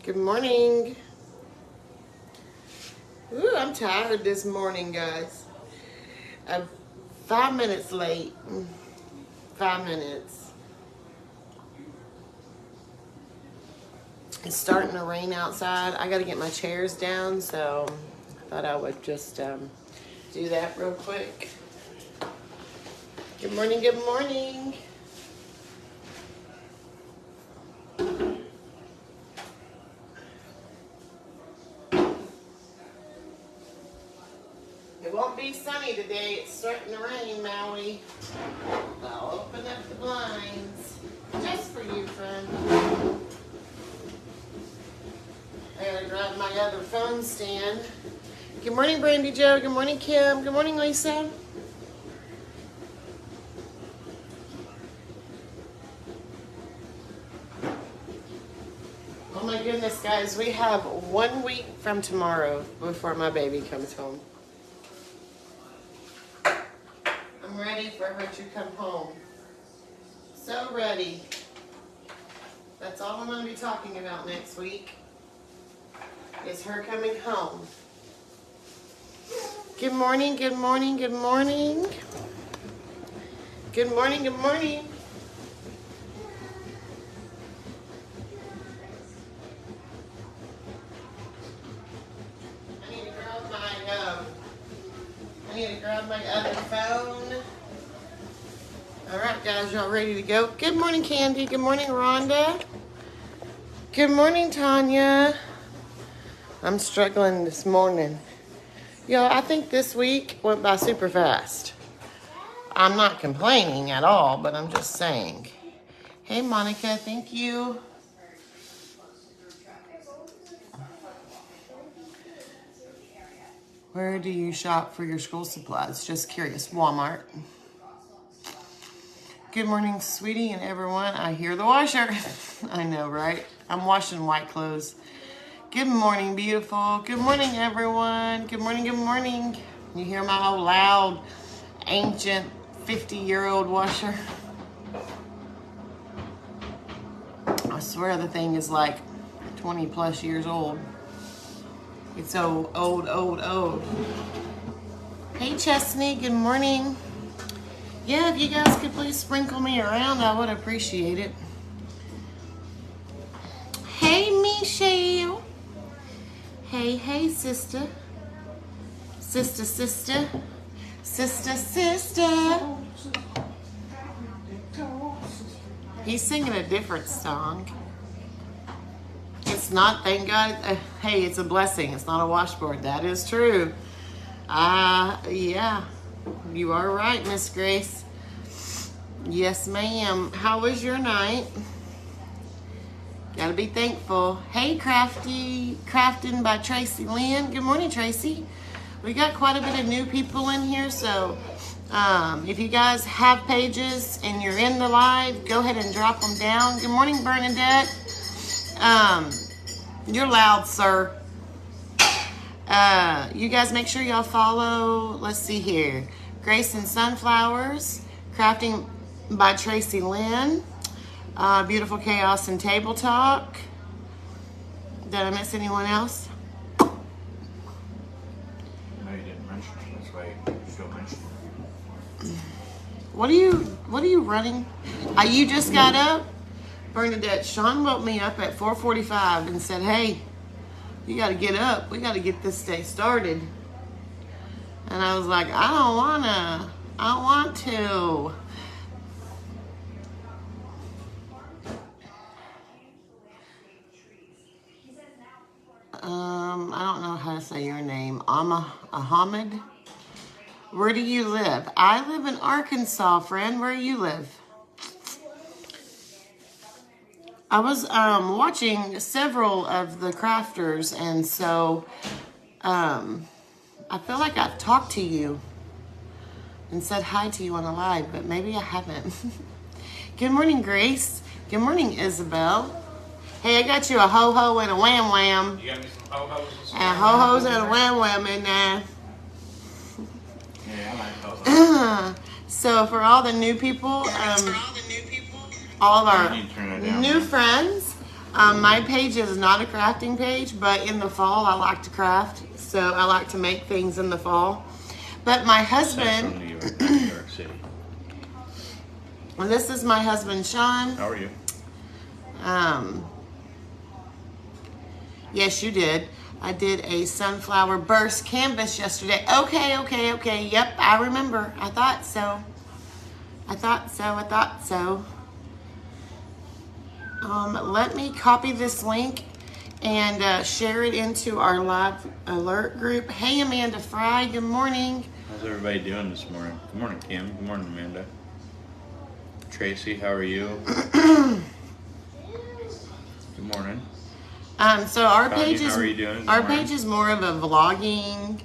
Good morning. Ooh, I'm tired this morning, guys. I'm 5 minutes late. 5 minutes. It's starting to rain outside. I got to get my chairs down, so I thought I would just do that real quick. Good morning, good morning. It won't be sunny today. It's starting to rain, Maui. I'll open up the blinds just for you, friend. I gotta grab my other phone stand. Good morning, Brandy Joe. Good morning, Kim. Good morning, Lisa. Oh my goodness, guys. We have 1 week from tomorrow before my baby comes home. I'm ready for her to come home. So ready. That's all I'm going to be talking about next week. Is her coming home. Good morning, good morning, good morning. Good morning, good morning. I need to grab my other phone. All right, guys, y'all ready to go? Good morning, Candy. Good morning, Rhonda. Good morning, Tanya. I'm struggling this morning. Y'all, I think this week went by super fast. I'm not complaining at all, but I'm just saying. Hey, Monica, thank you. Where do you shop for your school supplies? Just curious. Walmart. Good morning, sweetie, and everyone. I hear the washer. I know, right? I'm washing white clothes. Good morning, beautiful. Good morning, everyone. Good morning, good morning. You hear my old loud, ancient, 50-year-old washer? I swear the thing is like 20 plus years old. It's so old, old, old. Hey, Chesney, good morning. Yeah, if you guys could please sprinkle me around, I would appreciate it. Hey, Michelle. Hey, hey, sister. Sister, sister. Sister, sister. He's singing a different song. It's not, thank God. Hey, it's a blessing. It's not a washboard. That is true. Yeah. You are right, Miss Grace. Yes, ma'am. How was your night? Gotta be thankful. Hey, Crafting by Tracy Lynn. Good morning, Tracy. We got quite a bit of new people in here, so if you guys have pages and you're in the live, go ahead and drop them down. Good morning, Bernadette. You're loud, sir. You guys make sure y'all follow, let's see here, Grace and Sunflowers, Crafting by Tracy Lynn, Beautiful Chaos and Table Talk. Did I miss anyone else? No, you didn't mention it. That's why you still mentioned it. What are you running? You just got up? Bernadette, Sean woke me up at 4:45 and said, hey, you got to get up. We got to get this day started. And I was like, I don't want to. I don't know how to say your name. Ahmed. Where do you live? I live in Arkansas, friend. Where do you live? I was watching several of the crafters, and so I feel like I've talked to you and said hi to you on a live, but maybe I haven't. Good morning, Grace. Good morning, Isabel. Hey, I got you a ho-ho and a wham-wham. You got me some ho-hos and some And ho-hos and a wham-wham in there. Yeah, I like ho-hos. So for all the new people, all of our new friends, My page is not a crafting page, but in the fall I like to craft. So I like to make things in the fall. But my husband, From New York, not New York City. well, this is my husband Sean. How are you? Yes, you did. I did a sunflower burst canvas yesterday. Okay. Yep, I remember. I thought so. Let me copy this link and share it into our live alert group. Hey, Amanda Fry, good morning. How's everybody doing this morning? Good morning, Kim. Good morning, Amanda. Tracy, how are you? Good morning. So our Tanya, page is how are you doing? Good our morning. page is more of a vlogging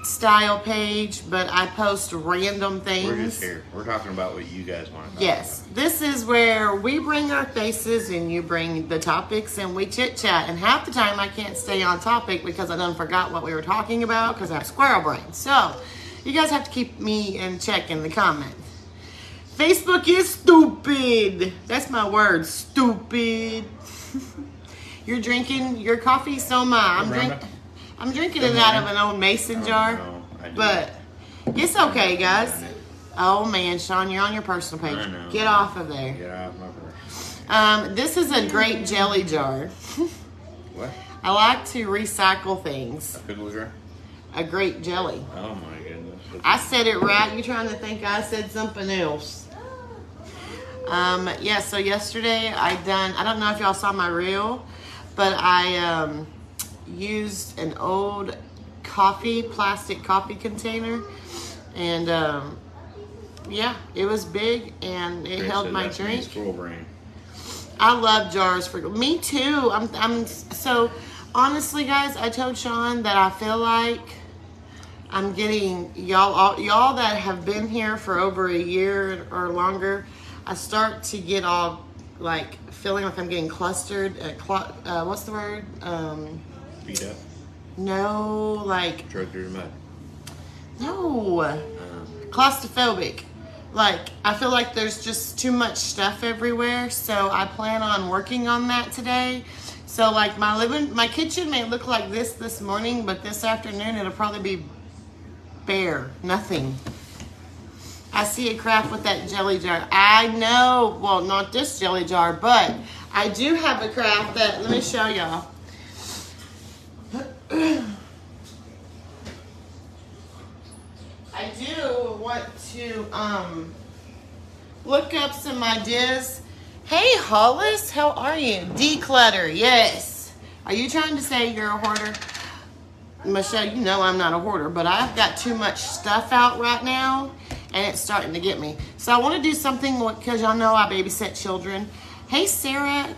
style page, but I post random things. We're just here. We're talking about what you guys want to talk Yes, this is where we bring our faces and you bring the topics and we chit chat. And half the time I can't stay on topic because I done forgot what we were talking about because I have squirrel brain. So you guys have to keep me in check in the comments. Facebook is stupid. That's my word, stupid. You're drinking your coffee, so am I. Rhonda? I'm drinking Good it out morning. of an old mason jar. No, I didn't. But it's okay, guys. Oh man, Sean, you're on your personal page. I know. Get off of there. Get out of my purse. This is a great jelly jar. What? I like to recycle things. A pickle jar? A great jelly. Oh my goodness. I said it right. You trying to think I said something else? Yeah. So yesterday I don't know if y'all saw my reel, but I used an old plastic coffee container, and yeah, it was big and it Tracy held said my that's me, drink. Squirrel brain. I love jars for me too. I'm so honestly, guys. I told Sean that I feel like I'm getting y'all that have been here for over a year or longer. I start to get all like feeling like I'm getting clustered. What's the word? Beat up. No, like Drug through the mud. no, claustrophobic. Like I feel like there's just too much stuff everywhere. So I plan on working on that today. So like my kitchen may look like this morning, but this afternoon it'll probably be bare, nothing. I see a craft with that jelly jar. I know, well, not this jelly jar, but I do have a craft that, let me show y'all. I do want to look up some ideas. Hey, Hollis, how are you? Declutter, yes. Are you trying to say you're a hoarder? Michelle, you know I'm not a hoarder, but I've got too much stuff out right now, and it's starting to get me. So I want to do something, because y'all know I babysit children. Hey, Sarah.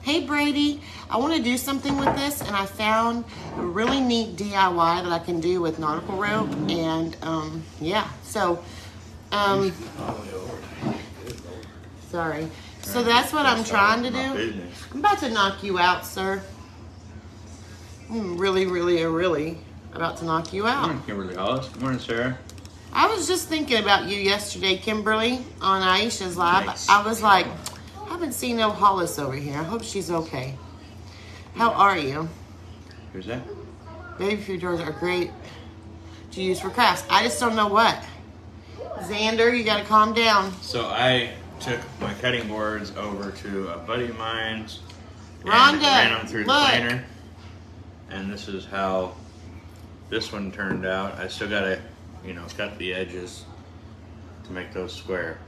Hey, Brady. I want to do something with this, and I found a really neat DIY that I can do with nautical rope, and yeah. So, sorry. So that's what I'm trying to do. I'm about to knock you out, sir. I'm really about to knock you Good out. morning, Kimberly Hollis. Good morning, Sarah. I was just thinking about you yesterday, Kimberly, on Aisha's live. Nice. I was like, I haven't seen no Hollis over here. I hope she's okay. How are you? Who's that? Baby food jars are great to use for crafts. I just don't know what. Xander, you gotta calm down. So I took my cutting boards over to a buddy of mine's and Rhonda, ran them through the look. planer. And this is how this one turned out. I still gotta, cut the edges to make those square.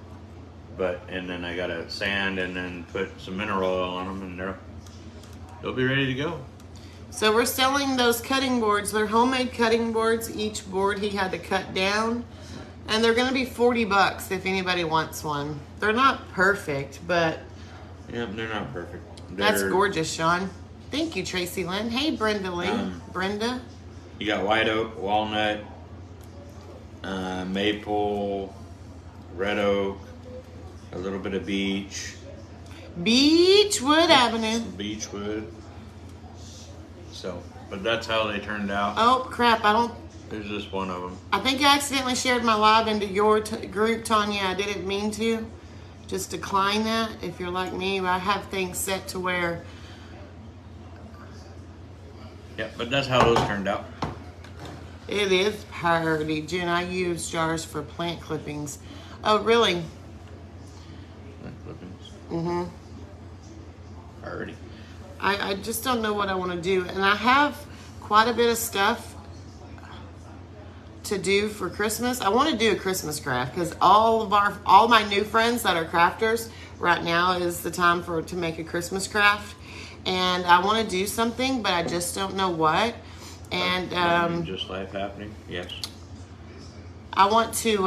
And then I gotta sand and then put some mineral oil on them, and they'll be ready to go. So we're selling those cutting boards. They're homemade cutting boards. Each board he had to cut down. And they're gonna be $40 if anybody wants one. They're not perfect, but Yep, they're not perfect. that's They're- gorgeous, Sean. Thank you, Tracy Lynn. Hey, Brenda Lee. Brenda. You got white oak, walnut, maple, red oak, a little bit of beech, Beechwood Avenue. beechwood. So, but that's how they turned out. Oh, crap. There's just one of them. I think I accidentally shared my live into your group, Tanya. I didn't mean to. just decline that if you're like me. I have things set to where Yeah, but that's how those turned out. it is pretty. Jen, I use jars for plant clippings. Oh, really? Clippings. Mm-hmm. Already. I just don't know what I want to do. And I have quite a bit of stuff to do for Christmas. I want to do a Christmas craft because all my new friends that are crafters, right now is the time to make a Christmas craft. And I want to do something, but I just don't know what. And just life happening. Yes. I want to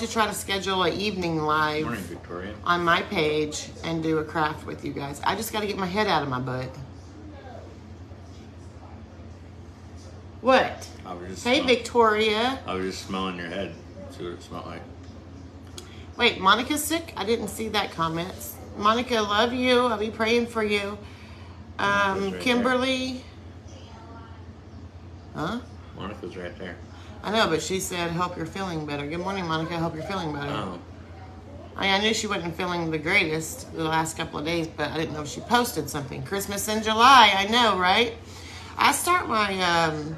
try to schedule an evening live Morning, Victoria. on my page and do a craft with you guys. I just got to get my head out of my butt. What? I was just Hey, Victoria. I was just smelling your head. See what it smelled like. Wait, Monica's sick? I didn't see that comment. Monica, love you. I'll be praying for you. Monica's right Kimberly. Huh? Monica's right there. I know, but she said, hope you're feeling better. Good morning, Monica. Hope you're feeling better. Oh. I knew she wasn't feeling the greatest the last couple of days, but I didn't know if she posted something. Christmas in July, I know, right? I start my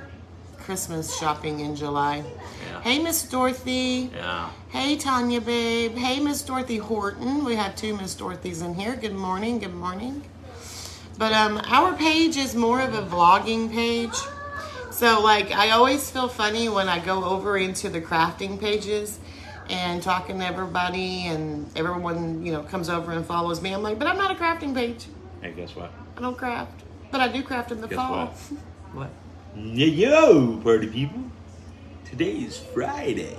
Christmas shopping in July. Yeah. Hey, Miss Dorothy. Yeah. Hey, Tanya, babe. Hey, Miss Dorothy Horton. We have two Miss Dorothys in here. Good morning. Good morning. But our page is more of a vlogging page. So, like, I always feel funny when I go over into the crafting pages and talking to everybody, and everyone, you know, comes over and follows me. I'm like, but I'm not a crafting page. Hey, guess what? I don't craft. But I do craft in the Guess fall. what? What? Yo, party people. Today is Friday.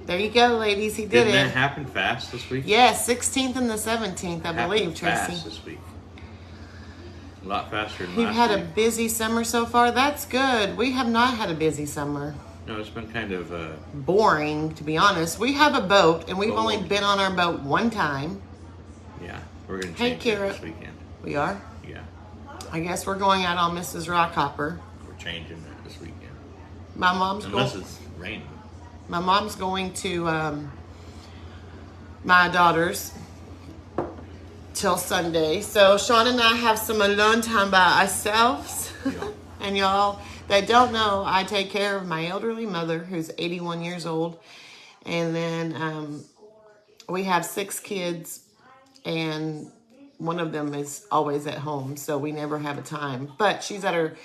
There you go, ladies. He did Didn't it. that happen fast this week? Yes, 16th and the 17th, I believe, Happened Tracy. fast this week. A lot faster than You've last had a week. busy summer so far. That's good. We have not had a busy summer. No, it's been kind of Boring, to be honest. We have a boat, and we've only Bold. been on our boat one time. yeah. We're gonna Hey, change it Kira. this weekend. We are. Yeah, I guess we're going out on Mrs. Rockhopper. we're changing it this weekend. My mom's Unless going. it's raining. My mom's going to my daughter's till Sunday. So Sean and I have some alone time by ourselves. Yeah. And y'all that don't know, I take care of my elderly mother who's 81 years old. And then we have 6 kids, and one of them is always at home, so we never have a time. But she's at her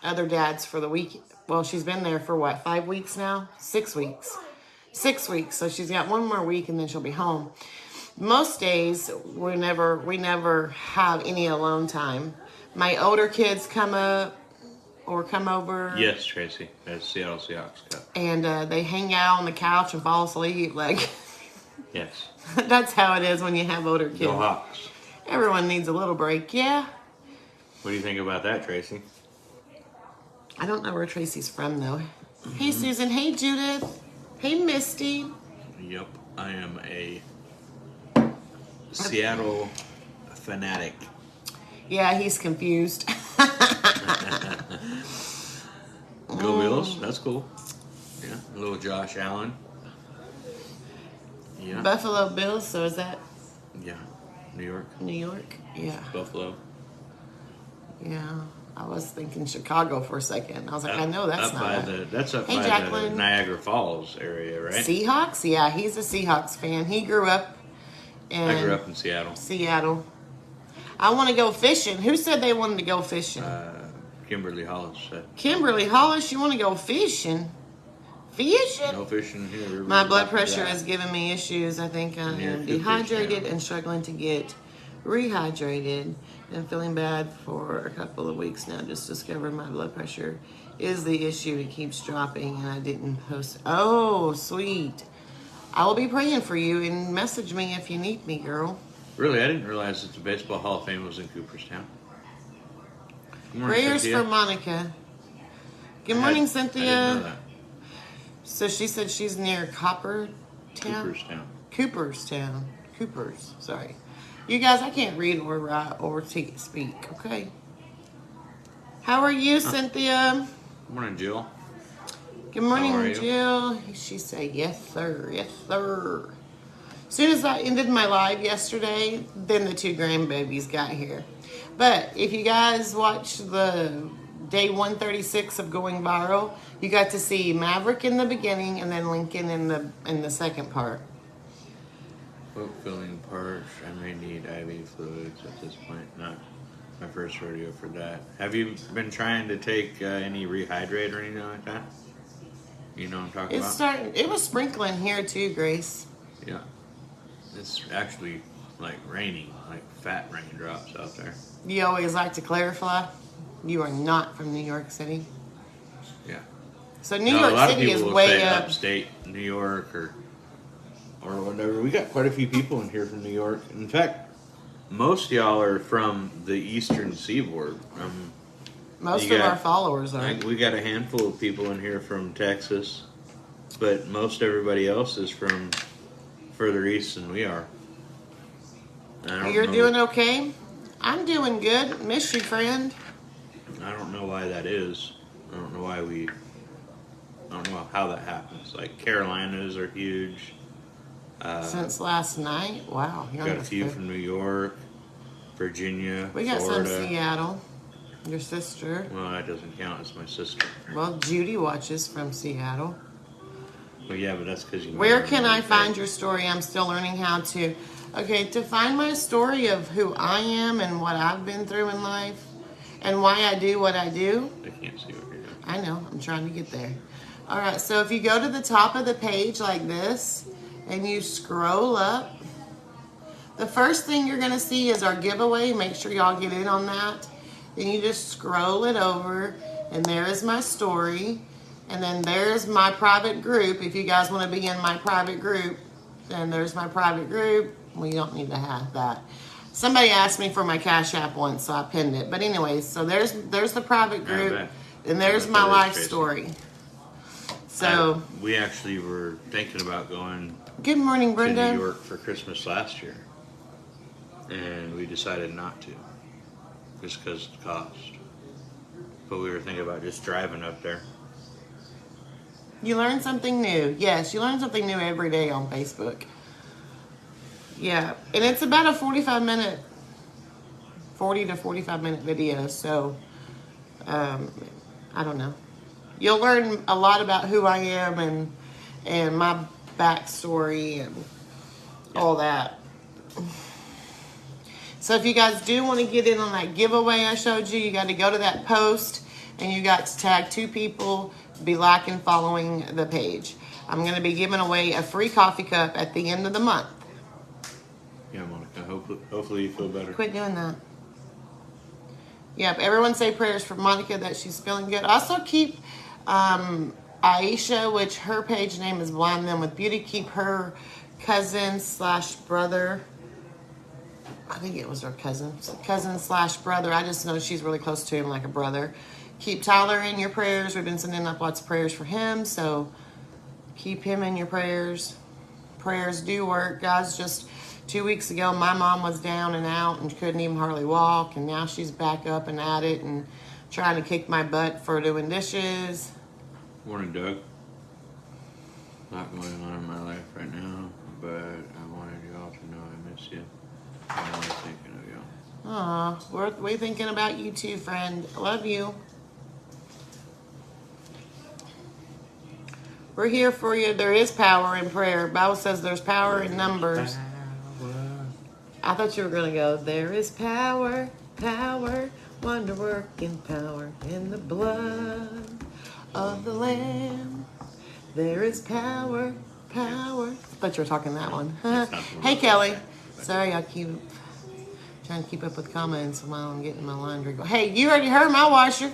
other dad's for the week. Well, she's been there for what, 5 weeks now? 6 weeks. 6 weeks. So she's got one more week and then she'll be home. Most days we never have any alone time. My older kids come up or come over. Yes, Tracy. That's Seattle Seahawks Cup. And they hang out on the couch and fall asleep. Like, Yes. that's how it is when you have older kids. Go Hawks. Everyone needs a little break. Yeah. What do you think about that, Tracy? I don't know where Tracy's from, though. Hey, Susan. Hey, Judith. Hey, Misty. Yep. I am a Seattle fanatic. Yeah, he's confused. Go Bills. That's cool. Yeah. A little Josh Allen. Yeah. Buffalo Bills, so is that Yeah. New York. New York? Yeah. Buffalo. Yeah. I was thinking Chicago for a second. I was like, I know that's up not by right. That's up Hey, by the Jacqueline. Niagara Falls area, right? Seahawks? Yeah, he's a Seahawks fan. He grew up in I grew up in Seattle. Seattle. I want to go fishing. Who said they wanted to go fishing? Kimberly Hollis said. Kimberly Hollis, you want to go fishing? Fishing? No fishing here. My blood pressure is giving me issues. I think I Yeah, am good fish dehydrated now. and struggling to get rehydrated. And feeling bad for a couple of weeks now. Just discovered my blood pressure is the issue. It keeps dropping, and I didn't post. Oh, sweet. I will be praying for you, and message me if you need me, girl. Really, I didn't realize that the Baseball Hall of Fame was in Cooperstown. Good morning, Prayers Cynthia. for Monica. Good I morning, didn't Cynthia. know that. So she said she's near Coppertown? Cooperstown. Cooperstown. Coopers, sorry. You guys, I can't read or write or speak, okay? How are you, Cynthia? Good morning, Jill. Good morning, How are you? Jill. She said, yes, sir. Yes, sir. As soon as I ended my live yesterday, then the 2 grandbabies got here. But if you guys watched the day 136 of Going Viral, you got to see Maverick in the beginning and then Lincoln in the second part. Foot feeling parched. I may need IV fluids at this point. Not my first rodeo for that. Have you been trying to take any rehydrate or anything like that? You know what I'm talking It's about? starting. It was sprinkling here too, Grace. Yeah. It's actually like raining, like fat raindrops out there. You always like to clarify, you are not from New York City. Yeah. So New No, a York lot of City is people will way say up. upstate New York or whatever. We got quite a few people in here from New York. In fact, most of y'all are from the eastern seaboard. Most you of got- our followers are. We got a handful of people in here from Texas, but most everybody else is from further east than we are. I don't You're know- doing okay? I'm doing good. Miss you, friend. I don't know why that is. I don't know how that happens. Like Carolinas are huge. Since last night? Wow. You're Got a almost few good. from New York, Virginia, We got Florida. some Seattle. Your sister. Well, that doesn't count as my sister. Well, Judy watches from Seattle. Well, yeah, but that's because you. Where can I find your story? I'm still learning how to. Okay, to find my story of who I am and what I've been through in life and why I do what I do. I can't see what you're doing. I know, I'm trying to get there. All right, so if you go to the top of the page like this and you scroll up, the first thing you're going to see is our giveaway. Make sure y'all get in on that. Then you just scroll it over, and there is my story. And then there's my private group. If you guys want to be in my private group, then there's my private group. We don't need to have that. Somebody asked me for my Cash App once, so I pinned it. But anyways, so there's the private group, bet. and there's I bet my that is life Tracy. story. So, We actually were thinking about going good morning, to Brenda. New York for Christmas last year, and we decided not to, just because of the cost. But we were thinking about just driving up there. You learn something new. Yes, you learn something new every day on Facebook. Yeah, and it's about a 40 to 45 minute video. So, I don't know. You'll learn a lot about who I am and my backstory and all that. So if you guys do want to get in on that giveaway I showed you, you got to go to that post and you got to tag 2 people, be liking, following the page. I'm going to be giving away a free coffee cup at the end of the month. Yeah, Monica. Hopefully you feel better. Quit doing that. Yep, everyone say prayers for Monica that she's feeling good. Also keep Aisha, which her page name is Blind Them with Beauty. Keep her cousin/brother. I think it was her cousin/brother. I just know she's really close to him, like a brother. Keep Tyler in your prayers. We've been sending up lots of prayers for him, so keep him in your prayers. Prayers do work, guys. Just 2 weeks ago, my mom was down and out and couldn't even hardly walk, and now she's back up and at it and trying to kick my butt for doing dishes. Morning, Doug. A lot going on in my life right now, but I wanted y'all to know I miss you. I'm always thinking of y'all. Aw, we're thinking about you too, friend. I love you. We're here for you. There is power in prayer. Bible says there's power in numbers. I thought you were going to go, there is power, wonder working power in the blood of the Lamb. There is power. I thought you were talking that one. Hey, Kelly. Sorry, I keep trying to keep up with comments while I'm getting my laundry going. Hey, you already heard my washer.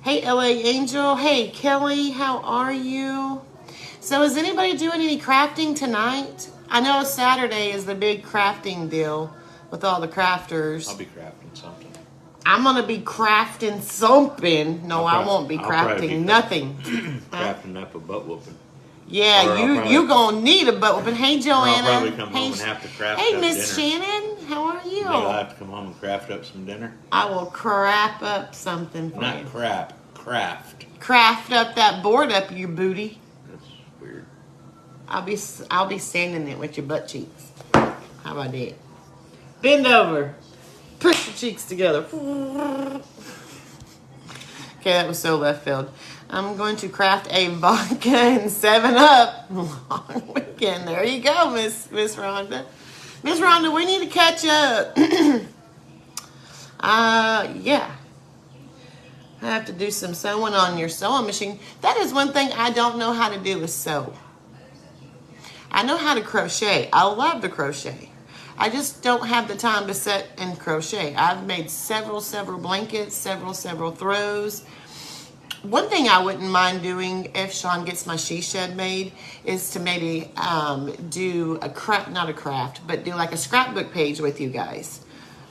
Hey, LA Angel. Hey, Kelly. How are you? So is anybody doing any crafting tonight? I know Saturday is the big crafting deal with all the crafters. I'll be crafting something. I'm going to be crafting something. No, I won't be I'll probably crafting be nothing. Crafting up a butt whooping. Yeah, Or I'll you going to need a butt whooping. Hey, Joanna. I'll probably come hey, home and have to craft Hey, up Miss dinner. Shannon. How are you? Maybe I'll have to come home and craft up some dinner. I will crap up something for Not you. crap, craft. craft up that board up your booty. That's weird. I'll be sanding it with your butt cheeks. How about that? Bend over. Push your cheeks together. Okay, that was so left field. I'm going to craft a vodka and 7-Up. Long weekend. There you go, Miss Rhonda. Miss Rhonda, we need to catch up. Yeah. I have to do some sewing on your sewing machine. That is one thing I don't know how to do is sew. I know how to crochet. I love to crochet. I just don't have the time to sit and crochet. I've made several blankets, several throws. One thing I wouldn't mind doing if Sean gets my she shed made is to maybe do not a craft, but do like a scrapbook page with you guys.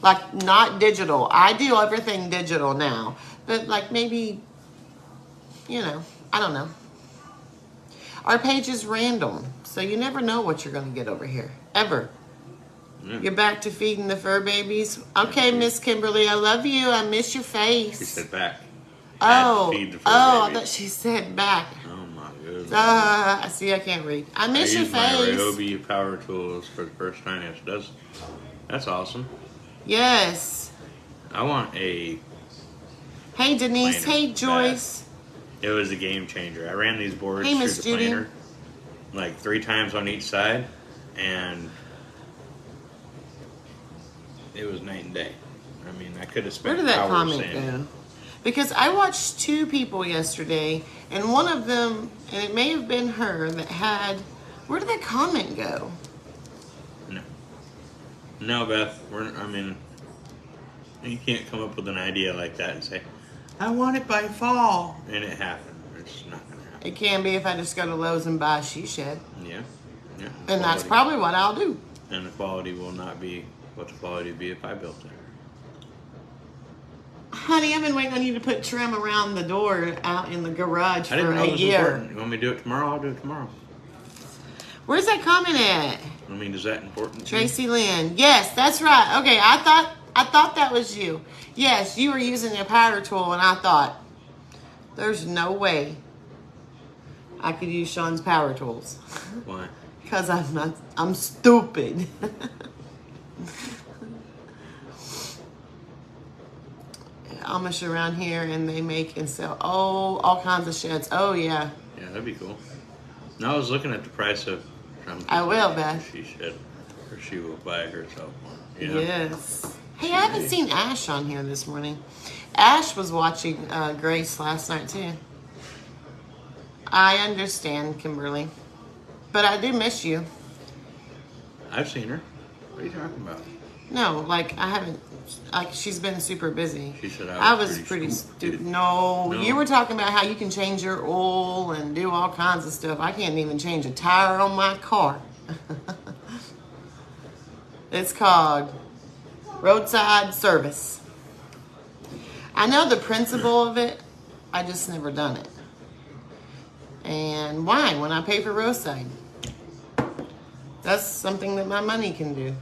Like not digital. I do everything digital now, but like maybe, you know, I don't know. Our page is random, so you never know what you're going to get over here, ever. You're back to feeding the fur babies. Okay, Miss Kimberly, I love you. I miss your face. She said back. I thought she said back. Oh my goodness. I see, I can't read. I miss your face. I used my Ryobi power tools for the first time. Yes, that's awesome. Yes. I want a. Hey Denise. Hey Joyce. It was a game changer. I ran these boards through the planer like 3 times on each side, and it was night and day. I mean, I could have spent hours. Where did that comment go? Because I watched 2 people yesterday, and one of them, and it may have been her, that had. Where did that comment go? No, Beth. You can't come up with an idea like that and say, I want it by fall. And it happened. It's not going to happen. It can be if I just go to Lowe's and buy a she shed. Yeah. And that's probably what I'll do. And the quality will not be what the quality would be if I built it. Honey, I've been waiting on you to put trim around the door out in the garage for a year. Important. You want me to do it tomorrow? I'll do it tomorrow. Where's that comment at? I mean, is that important? Tracy Lynn. Yes, that's right. Okay, I thought that was you. Yes, you were using a power tool, and I thought, there's no way I could use Sean's power tools. Why? Because I'm stupid. Amish around here, and they make and sell all kinds of sheds. Oh yeah. Yeah, that'd be cool. Now I was looking at the price of. I will, Beth. She should, or she will buy herself one. Yeah. Yes. Hey, I haven't seen Ash on here this morning. Ash was watching Grace last night too. I understand, Kimberly, but I do miss you. I've seen her. What are you talking about? No, like I haven't. Like she's been super busy. She said I was pretty stupid. No, you were talking about how you can change your oil and do all kinds of stuff. I can't even change a tire on my car. It's called roadside service. I know the principle of it. I just never done it. And why? When I pay for roadside, that's something that my money can do.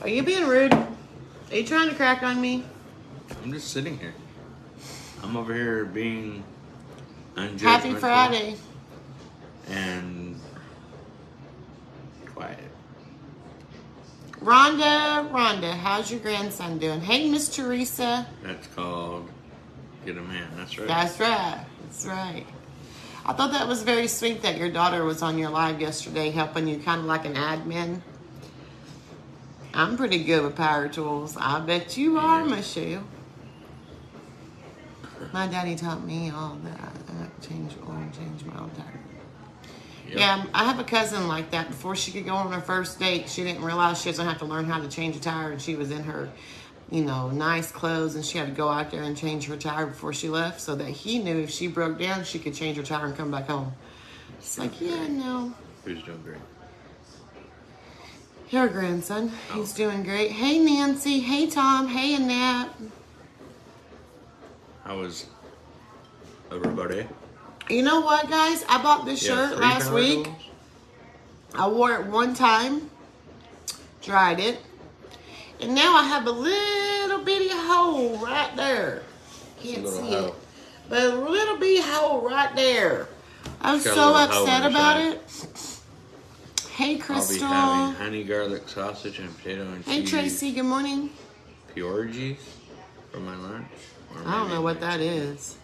Are you being rude? Are you trying to crack on me? I'm just sitting here. I'm over here being unjudgmental. Happy Friday. And quiet. Rhonda, how's your grandson doing? Hey, Miss Teresa. That's called get a man. That's right. That's right. That's right. I thought that was very sweet that your daughter was on your live yesterday helping you kind of like an admin. I'm pretty good with power tools. I bet you are, Michelle. My daddy taught me all that. I have to change oil and change my own tire. Yep. Yeah, I have a cousin like that. Before she could go on her first date, she didn't realize she doesn't have to learn how to change a tire, and she was in her, nice clothes, and she had to go out there and change her tire before she left, so that he knew if she broke down, she could change her tire and come back home. It's like, yeah, no. Who's doing great? Your grandson. He's doing great. Hey, Nancy. Hey, Tom. Hey, Annette. How was everybody? You know what, guys? I bought this shirt last week. I wore it one time. Dried it. And now I have a little bitty hole right there. Can't little see hoe. it. But a little bitty hole right there. I'm It's got a so little hole upset in the about side. it. Hey, I'll be Crystal. having honey garlic sausage and potato and Hey, cheese. Tracy. Good morning. Piorgies for my lunch. Or I don't maybe know what that chicken. is.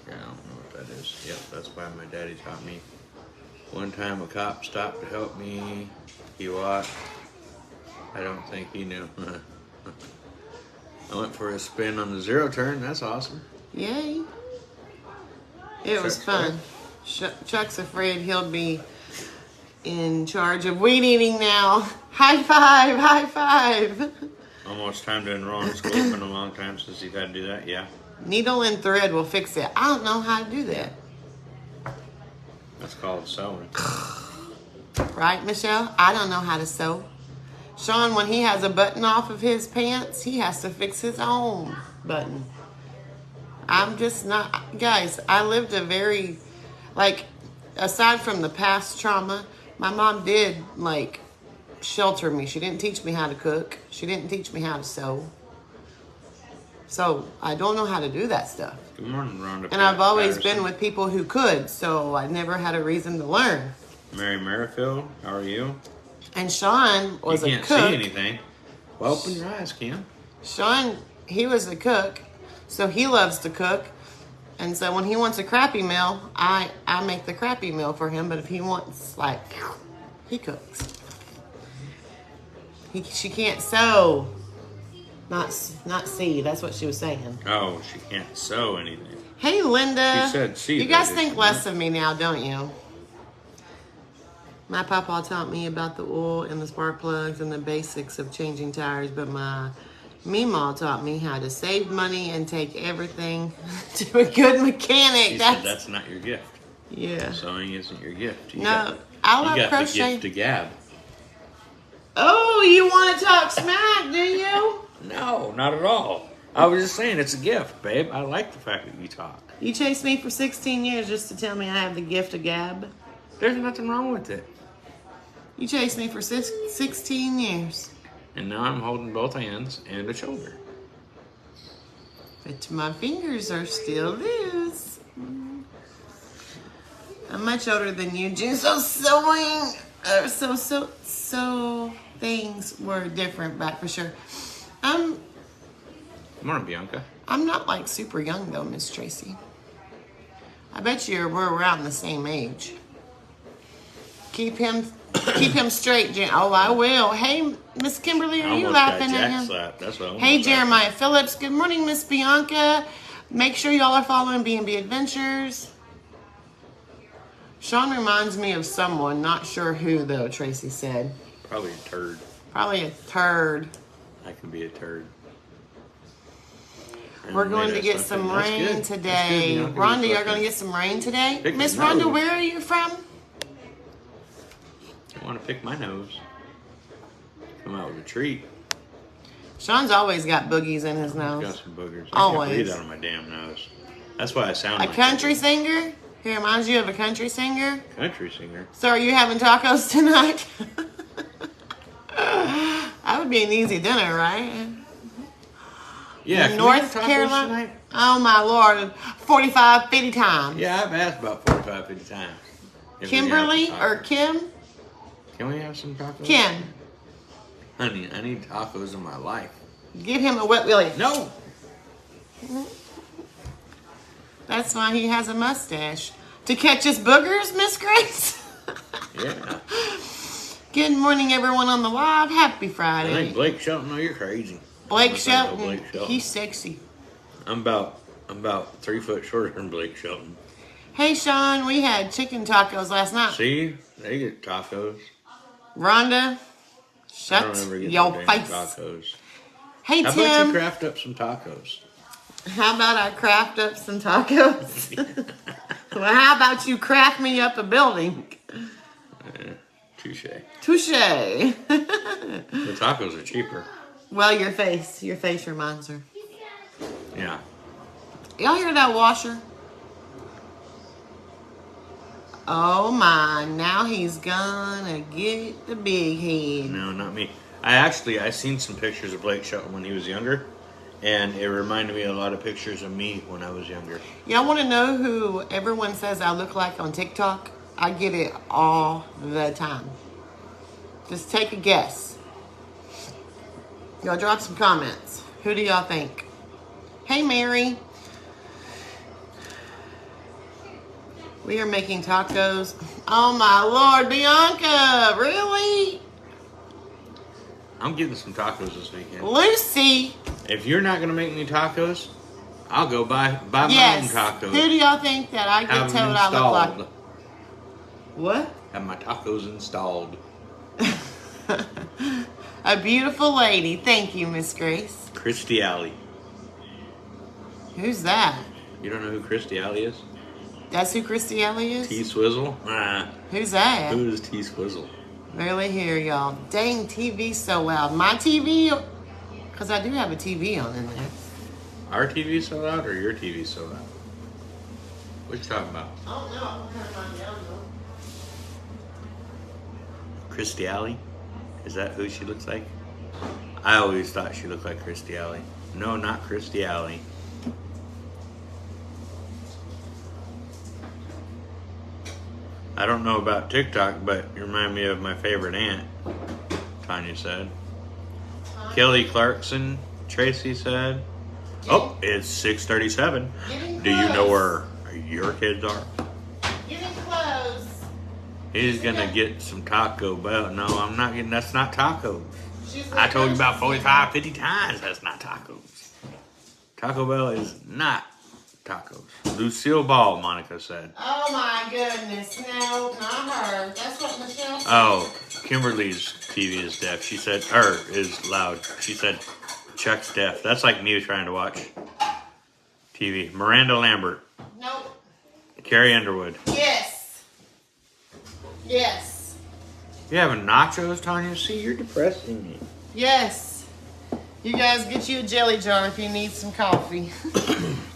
Yeah, I don't know what that is. Yep, that's why my daddy taught me. One time a cop stopped to help me. He walked. I don't think he knew. I went for a spin on the zero turn. That's awesome. Yay. It was Chuck's fun. Chuck's afraid he'll be in charge of weed eating now. High five, high five. Almost time to enroll in school. It's been a long time since he's had to do that. Yeah, Needle and thread will fix it. I don't know how to do that. that's called sewing. Right, Michelle? I don't know how to sew. Sean, when he has a button off of his pants, he has to fix his own button. I'm just not... Guys, I lived a very... Like, aside from the past trauma, my mom did, like, shelter me. She didn't teach me how to cook. She didn't teach me how to sew. So, I don't know how to do that stuff. Good morning, Rhonda. And I've always Patterson. been with people who could, so I never had a reason to learn. Mary Merrifield. How are you? And Sean was You a can't cook. see anything. Well, open your eyes, Kim. Sean, he was a cook, so he loves to cook. And so when he wants a crappy meal, I make the crappy meal for him. But if he wants, like, he cooks. She can't sew. Not see. That's what she was saying. Oh, she can't sew anything. Hey, Linda. She said see. You guys though, think didn't less you? of me now, don't you? My papa taught me about the oil and the spark plugs and the basics of changing tires, but my Meemaw taught me how to save money and take everything to a good mechanic. She said that's not your gift. Yeah. Sewing isn't your gift. You No, I you love got crochet. the gift to gab. Oh, you want to talk smack, do you? No, not at all. I was just saying it's a gift, babe. I like the fact that you talk. You chased me for 16 years just to tell me I have the gift of gab. There's nothing wrong with it. You chased me for 16 years. And now I'm holding both hands and a shoulder. But my fingers are still loose. I'm much older than you, June. So sewing, so things were different back for sure. Good morning, Bianca. I'm not like super young though, Miss Tracy. I bet we're around the same age. Keep him straight, Jen. Oh, I will. Hey, Miss Kimberly, are you Almost laughing got at jack him? slapped. That's what I Hey, almost got. Jeremiah Phillips. Good morning, Miss Bianca. Make sure y'all are following B&B Adventures. Sean reminds me of someone, not sure who though, Tracy said. Probably a turd. Probably a turd. I can be a turd. And We're going to later get something. some That's rain good. That's good, today. Bianca. Rhonda, You you're fucking going to get some rain today? pick Miss my Rhonda, nose. where are you from? I want to pick my nose. Come out with a treat. Sean's always got boogies in his Got nose. some boogers. Always. I can't breathe out of my damn nose. That's why I sound A like country singer? He reminds you of a country singer? a country singer. So are you having tacos tonight? That would be an easy dinner, right? Yeah, In can we have North tacos Carolina? tonight? Oh my Lord, 45, 50 times. Yeah, I've asked about 45, 50 times. if we can have Kimberly some or tacos. Kim? Can we have some tacos? Ken, Honey, I need tacos in my life. give him a wet willy. No! That's why he has a mustache. To catch his boogers, Miss Grace? Yeah. Good morning, everyone on the live. Happy I Friday. think Blake Shelton, no, you're crazy. Blake I think I know Shelton, Blake Shelton. he's sexy. I'm about 3 foot shorter than Blake Shelton. Hey, Sean, we had chicken tacos last night. See? They get tacos. Rhonda, I shut don't ever get your no damn face. tacos. Hey, How about you Tim, craft up some tacos? how about I craft up some tacos? Well, how about you craft me up a building? Touche. Touche. The tacos are cheaper. Well, your face reminds her. Yeah. Y'all hear that washer? Oh my, now he's gonna get the big head. No, not me. I seen some pictures of Blake Shelton when he was younger, And it reminded me a lot of pictures of me when I was younger. Y'all want to know who everyone says I look like on TikTok? I get it all the time. Just take a guess. Y'all drop some comments. Who do y'all think? Hey, Mary. We are making tacos. Oh, my Lord, Bianca. Really? I'm getting some tacos this weekend. Lucy. If you're not going to make any tacos, I'll go buy my own tacos. Who do y'all think that I get told I look like? What? Have my tacos installed. A beautiful lady. Thank you, Miss Grace. Christy Alley. Who's that? You don't know who Christy Alley is? That's who Christy Alley is? T-Swizzle? Who's that? Who is T-Swizzle? Barely hear y'all. Dang, TV's so loud. My TV? Because I do have a TV on in there. Our TV so loud or your TV so loud? What you talking about? I don't know. I'm turn mine down though. Christy Alley? Is that who she looks like? I always thought she looked like Christy Alley. No, not Christy Alley. I don't know about TikTok, but you remind me of my favorite aunt, Tanya said. Kelly Clarkson, Tracy said. Oh, it's 6:37. Do you know where your kids are? Getting close. He's gonna get some Taco Bell. No, I'm not getting. That's not tacos. She's I told you about 45, 50 times. That's not tacos. Taco Bell is not tacos. Lucille Ball, Monica said. Oh my goodness. No, not her. That's what Michelle said. Oh, Kimberly's TV is deaf. She said, is loud. She said, Chuck's deaf. That's like me trying to watch TV. Miranda Lambert. Nope. Carrie Underwood. Yes. Yes. You having nachos, Tanya? See, you're depressing me. Yes. You guys get you a jelly jar if you need some coffee.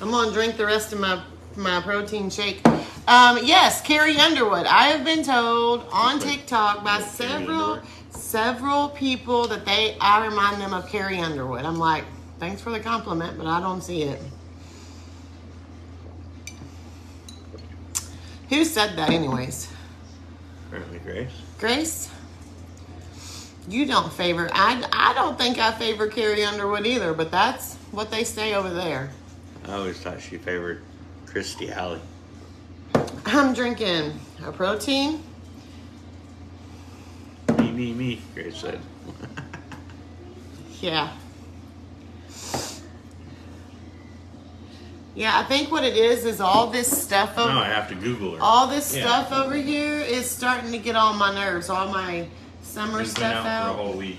I'm going to drink the rest of my protein shake. Yes, Carrie Underwood. I have been told on TikTok by several people that I remind them of Carrie Underwood. I'm like, thanks for the compliment, but I don't see it. Who said that anyways? Apparently Grace. Grace? You don't favor, I don't think I favor Carrie Underwood either, but that's what they say over there. I always thought she favored Christy Alley. I'm drinking a protein. Me, Grace said. Yeah. Yeah, I think what it is all this stuff over No, I have to Google her. all this stuff over here is starting to get on my nerves. All my summer It's been stuff out for a whole week.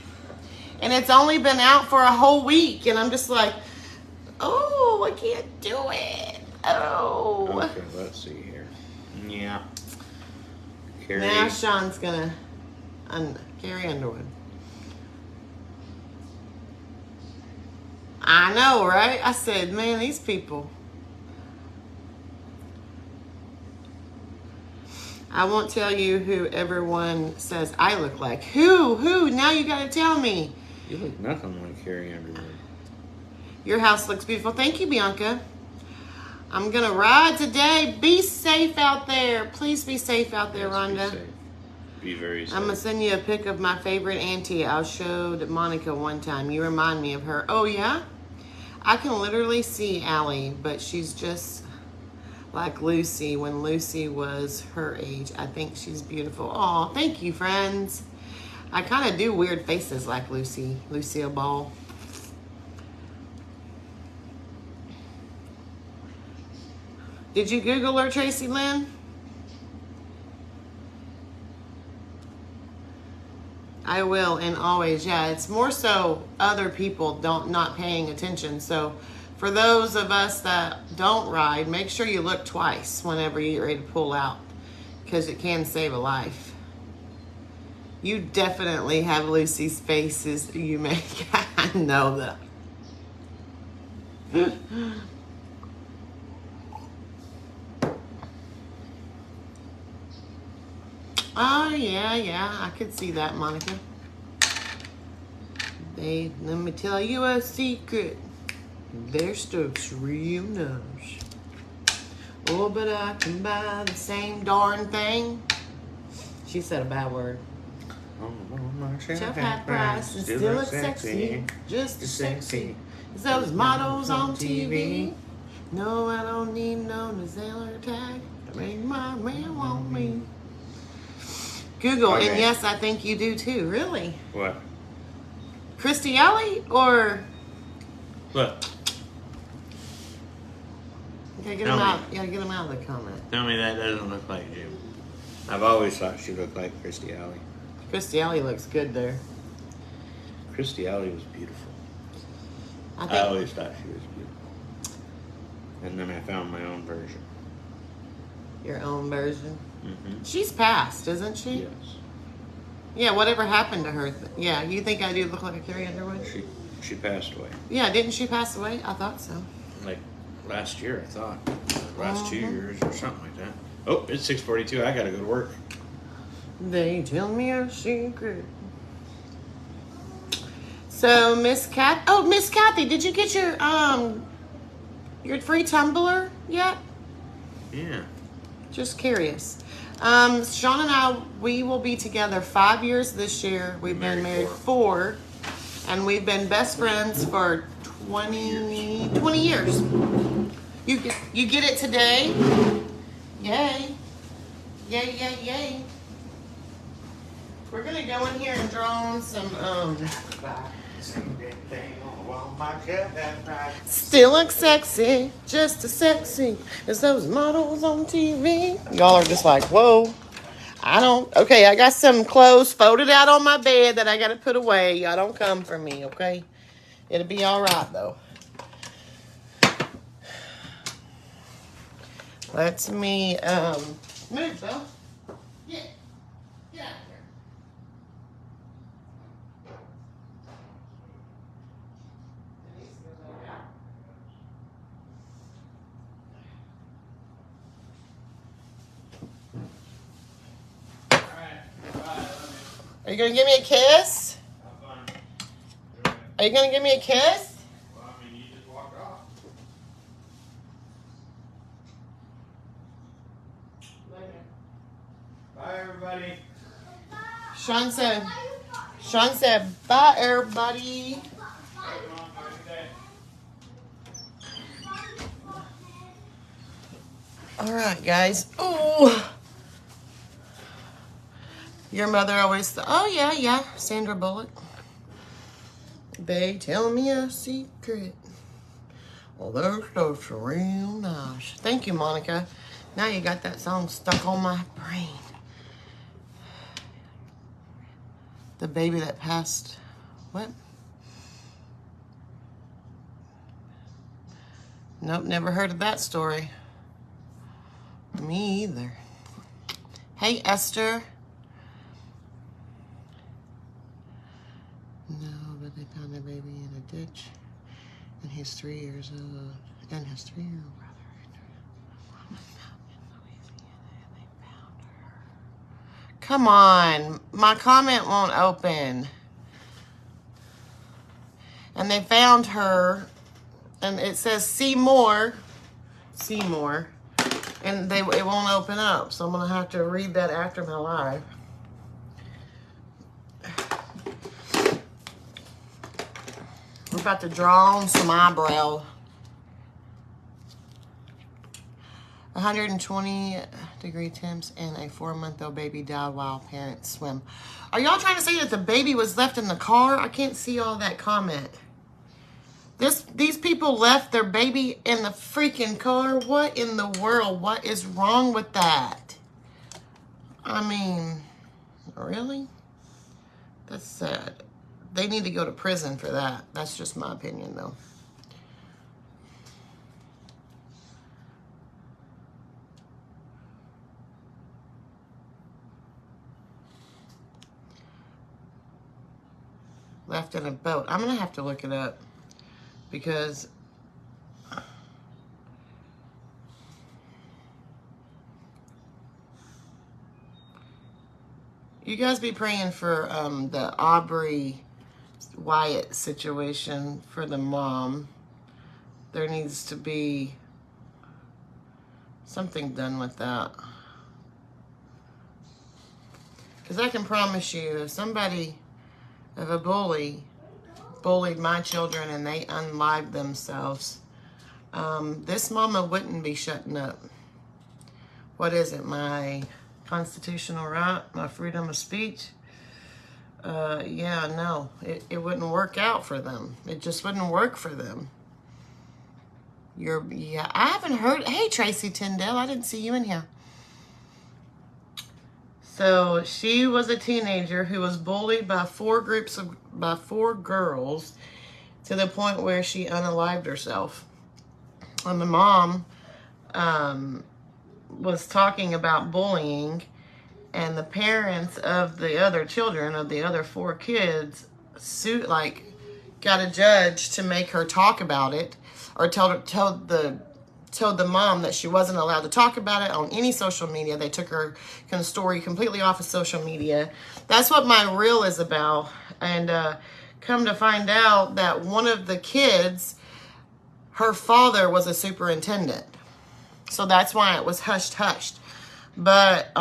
And it's only been out for a whole week, and I'm just like, oh, I can't do it. Oh. Okay, let's see here. Yeah. Carrie. Now Sean's gonna Carrie Underwood. I know, right? I said, man, these people. I won't tell you who everyone says I look like. Who? Now you gotta tell me. You look nothing like Carrie Underwood. Your house looks beautiful. Thank you, Bianca. I'm gonna ride today. Be safe out there. Please be safe out there, Yes, Rhonda. Be safe. Be very safe. I'm gonna send you a pic of my favorite auntie. I showed Monica one time. You remind me of her. Oh yeah? I can literally see Allie, but she's just like Lucy when Lucy was her age. I think she's beautiful. Oh, thank you, friends. I kind of do weird faces like Lucille Ball. Did you Google her, Tracy Lynn? I will, and always, yeah. It's more so other people not paying attention. So for those of us that don't ride, make sure you look twice whenever you're ready to pull out, because it can save a life. You definitely have Lucy's faces you make. I know that. Oh, yeah, I could see that, Monica. Babe, let me tell you a secret. Their stuff's real nice. Oh, but I can buy the same darn thing. She said a bad word. Shelf half price and still looks sexy. Just as sexy as those models on TV. No, I don't need no Nutella tag to make my man want me. Google, Okay. and yes, I think you do too. Really? What? Christy Alley or? Look. Okay, get Tell him me. out. Yeah, get him out of the comment. Tell me that doesn't look like Jim. I've always thought she looked like Christy Alley. Christy Alley looks good there. Christy Alley was beautiful. I I think. always thought she was beautiful. And then I found my own version. Your own version. Mm-hmm. She's passed, isn't she? Yes. Yeah. Whatever happened to her? Yeah. You think I do look like a Carrie Underwood? She passed away. Yeah. Didn't she pass away? I thought so. Like last year, I thought. Last 2 Uh-huh. years or something like that. Oh, it's 6:42. I gotta go to work. They tell me a secret. So Miss Kathy, did you get your free tumbler yet? Yeah. Just curious. Sean and I, we will be together 5 years this year. We've been married 4, and we've been best friends for 20 years. You get it today? Yay! Yay! Yay! Yay! We're gonna go in here and draw on some Still look sexy, just as sexy as those models on TV. Y'all are just like, whoa. Okay, I got some clothes folded out on my bed that I gotta put away. Y'all don't come for me, okay? It'll be all right, though. Let me, move, though. Yeah. Get out of here. Are you gonna give me a kiss? Are you gonna give me a kiss? Well, I mean, you just walked off. Bye, everybody. Sean said, bye, everybody. All right, guys. Oh, your mother always thought, oh, yeah, Sandra Bullock. They tell me a secret. Well, their stuff's real nice. Thank you, Monica. Now you got that song stuck on my brain. The baby that passed, what? Nope, never heard of that story. Me either. Hey, Esther. No, but they found their baby in a ditch. And he's 3 years old. And his 3-year-old brother. Come on. My comment won't open. And they found her. And it says see more. See more. And it won't open up. So I'm going to have to read that after my live. We're about to draw on some eyebrow. 120-degree temps and a 4-month-old baby died while parents swim. Are y'all trying to say that the baby was left in the car? I can't see all that comment. These people left their baby in the freaking car? What in the world? What is wrong with that? I mean, really? That's sad. They need to go to prison for that. That's just my opinion, though. Left in a boat. I'm going to have to look it up because you guys be praying for the Aubrey Wyatt situation for the mom. there needs to be something done with that. Because I can promise you, if a bully bullied my children and they unlived themselves, this mama wouldn't be shutting up. What is it, my constitutional right, my freedom of speech? Yeah, no, it wouldn't work out for them. It just wouldn't work for them. I haven't heard. Hey, Tracy Tyndale, I didn't see you in here. So she was a teenager who was bullied by four girls to the point where she unalived herself. And the mom was talking about bullying, and the parents of the other children, of the other four kids, got a judge to make her talk about it, or told the mom that she wasn't allowed to talk about it on any social media. They took her story completely off of social media. That's what my reel is about. And come to find out that one of the kids, her father was a superintendent. So that's why it was hushed. But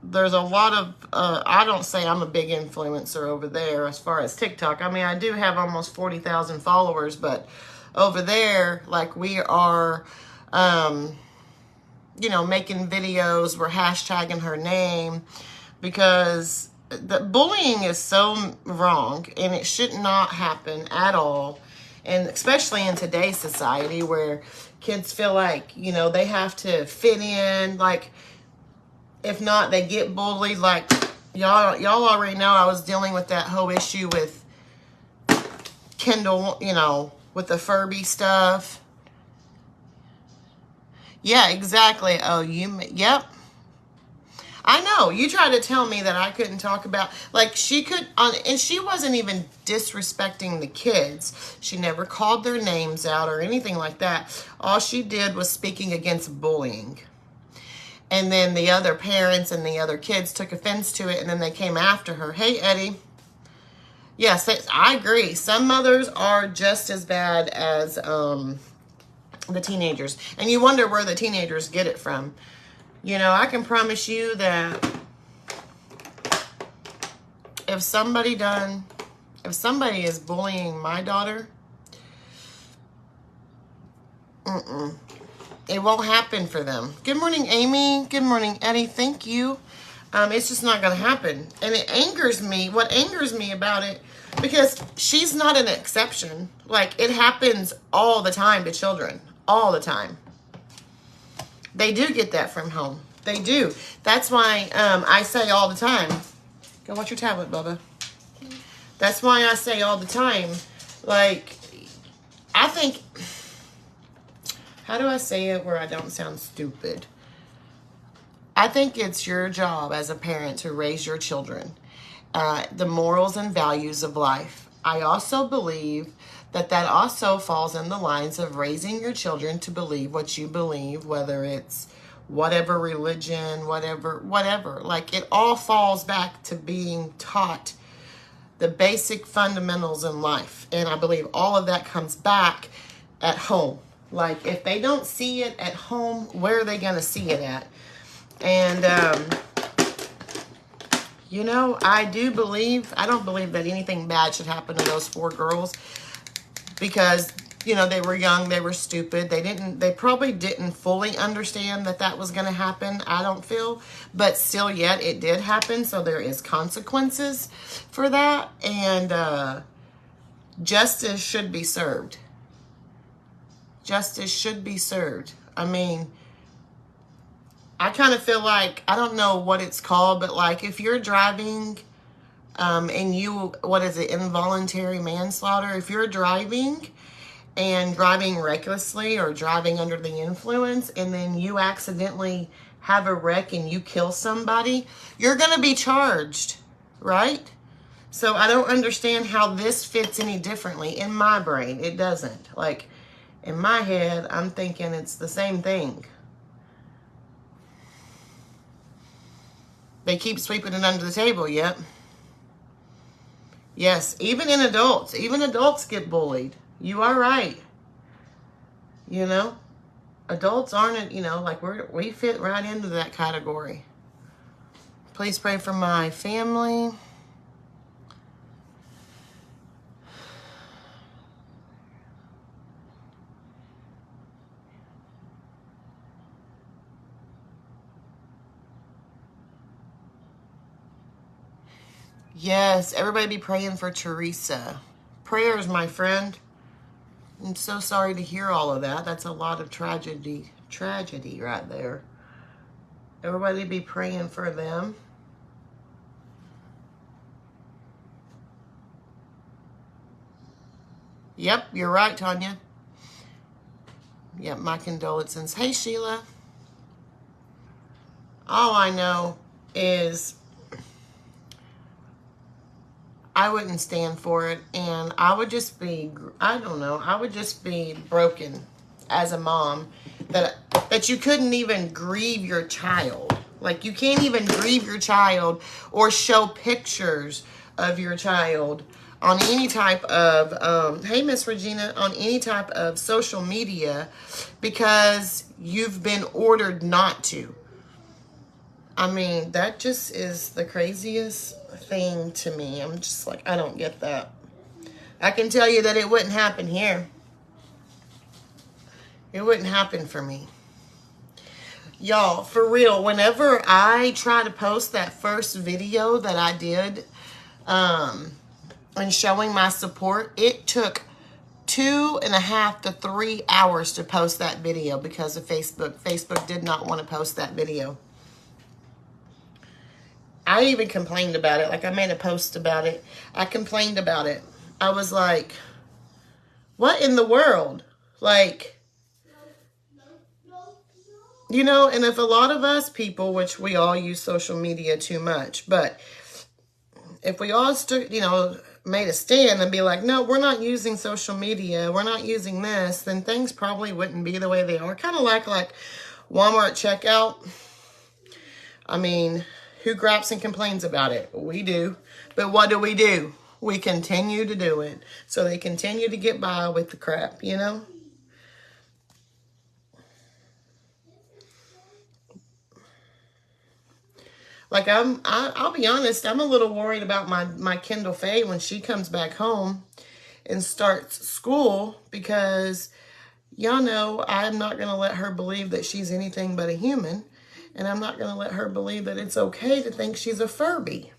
there's a lot of, I don't say I'm a big influencer over there as far as TikTok. I mean, I do have almost 40,000 followers, but over there, like, we are, making videos. We're hashtagging her name because the bullying is so wrong and it should not happen at all. And especially in today's society where kids feel like, they have to fit in. Like, if not, they get bullied. Like, y'all already know I was dealing with that whole issue with Kendall, with the Furby stuff. Yeah, exactly. Oh, yep. I know. You tried to tell me that I couldn't talk about, like, she could, and she wasn't even disrespecting the kids. She never called their names out or anything like that. All she did was speaking against bullying. And then the other parents and the other kids took offense to it, and then they came after her. Hey, Eddie. Yes, I agree. Some mothers are just as bad as the teenagers. And you wonder where the teenagers get it from. I can promise you that if somebody is bullying my daughter, it won't happen for them. Good morning, Amy. Good morning, Eddie. Thank you. It's just not going to happen. And it angers me. What angers me about it, because she's not an exception. Like, it happens all the time to children. All the time. They do get that from home. They do. That's why I say all the time, go watch your tablet, Bubba. That's why I say all the time, like, I think, how do I say it where I don't sound stupid? I think it's your job as a parent to raise your children, the morals and values of life. I also believe that also falls in the lines of raising your children to believe what you believe, whether it's whatever religion, whatever. Like, it all falls back to being taught the basic fundamentals in life. And I believe all of that comes back at home. Like, if they don't see it at home, where are they going to see it at? And, I don't believe that anything bad should happen to those four girls. Because, they were young, they were stupid. They probably didn't fully understand that was going to happen, I don't feel. But still yet, it did happen. So there is consequences for that. And justice should be served. Justice should be served. I mean, I kind of feel like, I don't know what it's called, but like, if you're driving and involuntary manslaughter, if you're driving recklessly or driving under the influence, and then you accidentally have a wreck and you kill somebody, you're going to be charged, right? So I don't understand how this fits any differently. In my brain, it doesn't. Like, in my head, I'm thinking it's the same thing. They keep sweeping it under the table, yep. Yes, even adults get bullied. You are right. You know, adults aren't, like we fit right into that category. Please pray for my family. Yes, everybody be praying for Teresa. Prayers, my friend. I'm so sorry to hear all of that. That's a lot of tragedy right there. Everybody be praying for them. Yep, you're right, Tanya. Yep, my condolences. Hey, Sheila. All I know is I wouldn't stand for it, and I would just be, I don't know, I would just be broken as a mom that you couldn't even grieve your child. Like, you can't even grieve your child or show pictures of your child on any type of, hey, Miss Regina, on any type of social media because you've been ordered not to. I mean, that just is the craziest thing to me. I'm just like, I don't get that. I can tell you that it wouldn't happen here. It wouldn't happen for me. Y'all, for real, whenever I try to post that first video that I did and showing my support, it took 2.5 to 3 hours to post that video because of Facebook. Facebook did not want to post that video. I even complained about it. Like, I made a post about it. I complained about it. I was like, what in the world? Like, you know, and if a lot of us people, which we all use social media too much, but if we all, made a stand and be like, no, we're not using social media, we're not using this, then things probably wouldn't be the way they are. Kind of like Walmart checkout. I mean, who gripes and complains about it? We do. But what do? We continue to do it. So they continue to get by with the crap, you know? Like, I'll be honest, I'm a little worried about my Kendall Faye when she comes back home and starts school because, y'all know, I'm not going to let her believe that she's anything but a human. And I'm not going to let her believe that it's okay to think she's a Furby.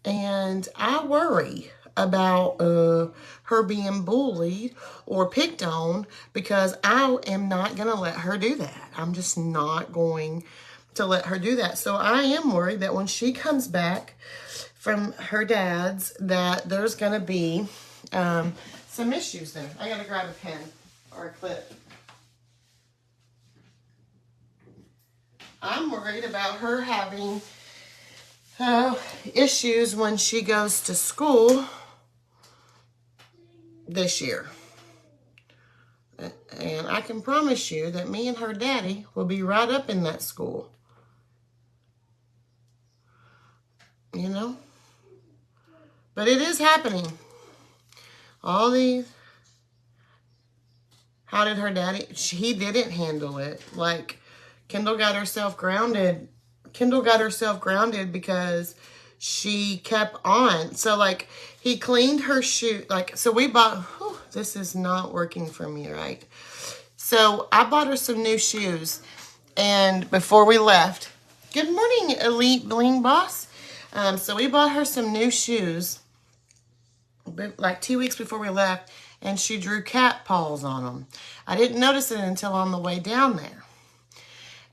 And I worry about her being bullied or picked on because I am not going to let her do that. I'm just not going to let her do that. So I am worried that when she comes back from her dad's that there's going to be some issues there. I got to grab a pen or a clip. I'm worried about her having issues when she goes to school this year. And I can promise you that me and her daddy will be right up in that school. You know? But it is happening. All these... How did her daddy... He didn't handle it. Like... Kendall got herself grounded. Kendall got herself grounded because she kept on. So, like, he cleaned her shoe. Like, so we bought... Whew, this is not working for me, right? So, I bought her some new shoes. And before we left... Good morning, Elite Bling Boss. So, we bought her some new shoes. Like, 2 weeks before we left. And she drew cat paws on them. I didn't notice it until on the way down there.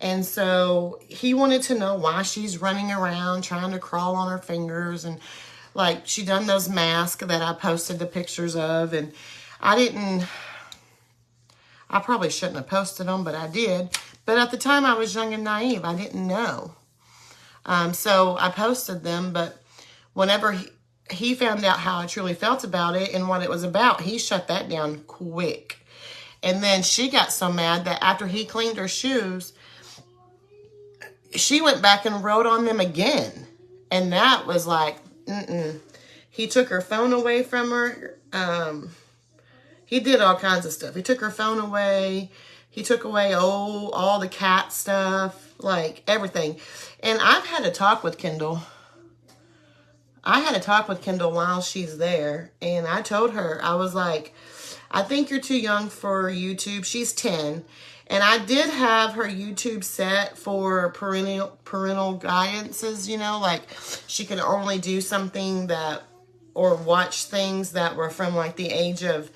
And so he wanted to know why she's running around trying to crawl on her fingers. And like she done those masks that I posted the pictures of. And I probably shouldn't have posted them, but I did. But at the time I was young and naive. I didn't know. So I posted them. But whenever he found out how I truly felt about it and what it was about, he shut that down quick. And then she got so mad that after he cleaned her shoes, she went back and wrote on them again. And that was like, He took her phone away from her. He did all kinds of stuff. He took her phone away. He took away all the cat stuff, like everything. And I've had a talk with Kendall. I had a talk with Kendall while she's there. And I told her, I was like, I think you're too young for YouTube. She's 10. And I did have her YouTube set for parental guidances, you know, like she could only do something that, or watch things that were from like the age of,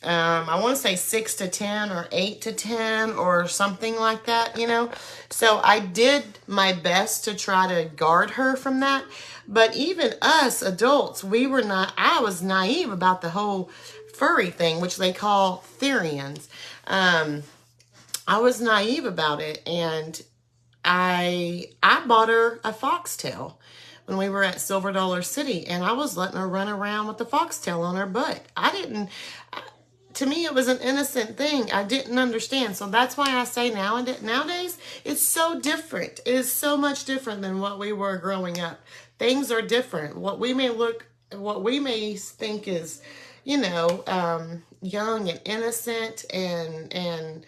I want to say 6 to 10 or 8 to 10 or something like that, you know. So I did my best to try to guard her from that. But even us adults, I was naive about the whole furry thing, which they call Therians. I was naive about it, and I bought her a foxtail when we were at Silver Dollar City, and I was letting her run around with the foxtail on her butt. To me, it was an innocent thing. I didn't understand. So that's why I say nowadays, it's so different. It is so much different than what we were growing up. Things are different. What we may think is, you know, young and innocent and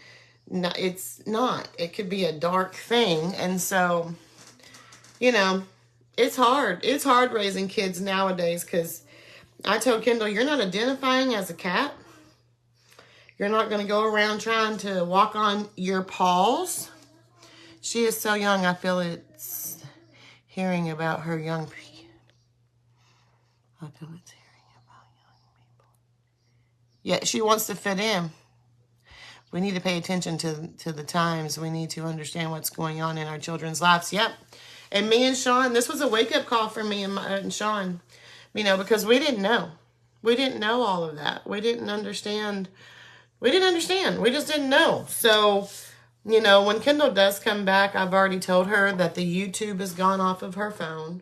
no, it's not. It could be a dark thing. And so, you know, it's hard. It's hard raising kids nowadays because I told Kendall, you're not identifying as a cat. You're not going to go around trying to walk on your paws. She is so young. I feel it's hearing about her young people. I feel it's hearing about young people. Yeah, she wants to fit in. We need to pay attention to the times. We need to understand what's going on in our children's lives. Yep. And me and Sean, this was a wake-up call for me and Sean, you know, because we didn't know. We didn't know all of that. We didn't understand. We just didn't know. So, you know, when Kendall does come back, I've already told her that the YouTube has gone off of her phone.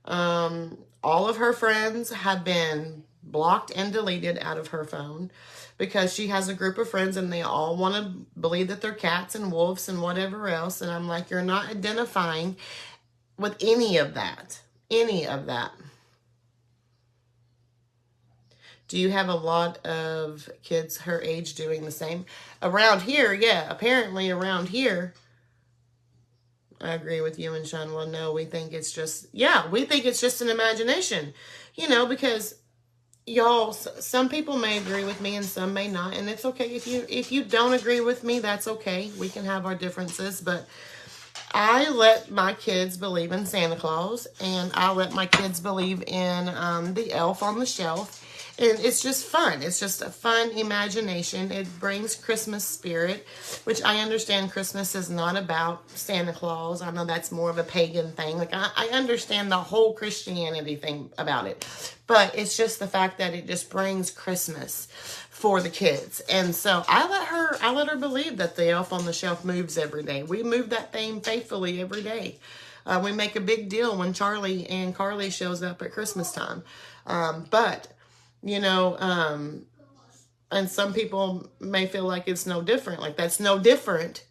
All of her friends have been blocked and deleted out of her phone because she has a group of friends and they all want to believe that they're cats and wolves and whatever else. And I'm like, you're not identifying with any of that. Any of that. Do you have a lot of kids her age doing the same? Around here, yeah. Apparently around here, I agree with you and Sean. Well, no, we think it's just, we think it's just an imagination. You know, because y'all, some people may agree with me and some may not. And it's okay. If you don't agree with me, that's okay. We can have our differences. But I let my kids believe in Santa Claus. And I let my kids believe in the elf on the shelf. And it's just fun. It's just a fun imagination. It brings Christmas spirit, which I understand Christmas is not about Santa Claus. I know that's more of a pagan thing. Like I understand the whole Christianity thing about it. But it's just the fact that it just brings Christmas for the kids. And so I let her believe that the elf on the shelf moves every day. We move that thing faithfully every day. We make a big deal when Charlie and Carly shows up at Christmas time. But you know, and some people may feel like it's no different. Like that's no different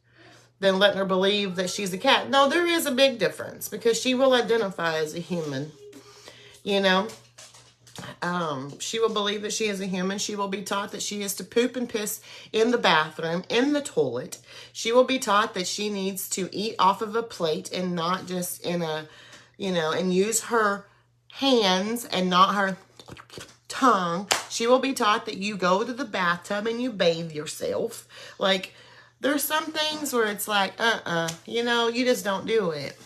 than letting her believe that she's a cat. No, there is a big difference because she will identify as a human, you know. She will believe that she is a human. She will be taught that she is to poop and piss in the bathroom, in the toilet. She will be taught that she needs to eat off of a plate and not just in a, you know, and use her hands and not her tongue. She will be taught that you go to the bathtub and you bathe yourself. Like, there's some things where it's like, you know, you just don't do it.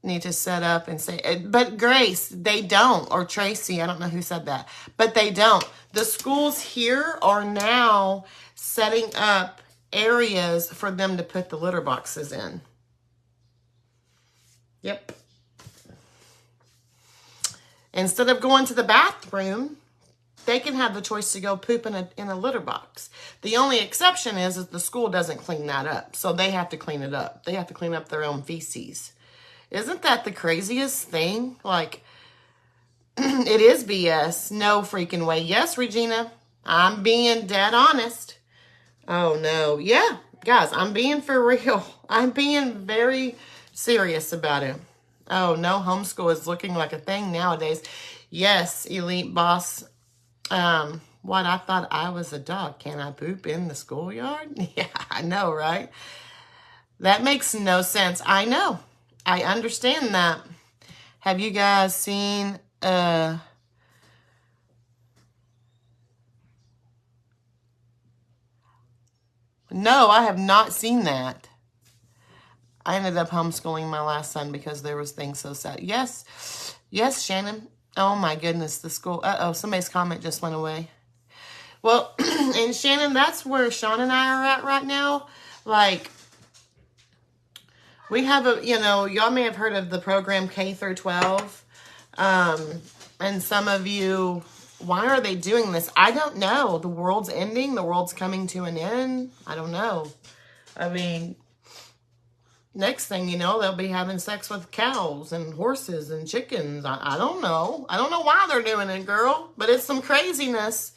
Need to set up and say, but Grace, they don't, or Tracy, I don't know who said that, but they don't. The schools here are now setting up areas for them to put the litter boxes in. Yep. Instead of going to the bathroom, they can have the choice to go poop in a litter box. The only exception is that the school doesn't clean that up. So they have to clean it up. They have to clean up their own feces. Isn't that the craziest thing? Like, it is BS. No freaking way. Yes, Regina, I'm being dead honest. Oh, no. Yeah, guys, I'm being for real. I'm being very serious about it. Oh, no, homeschool is looking like a thing nowadays. Yes, Elite Boss. What, I thought I was a dog. Can I poop in the schoolyard? Yeah, I know, right? That makes no sense. I know. I understand that. Have you guys seen no, I have not seen that. I ended up homeschooling my last son because there was things so sad. Yes. Yes, Shannon. Oh my goodness, the school. Uh-oh, somebody's comment just went away. Well, and Shannon, that's where Sean and I are at right now. Like, we have y'all may have heard of the program K through 12. And some of you, why are they doing this? I don't know. The world's ending. The world's coming to an end. I don't know. I mean, next thing you know, they'll be having sex with cows and horses and chickens. I don't know. I don't know why they're doing it, girl, but it's some craziness.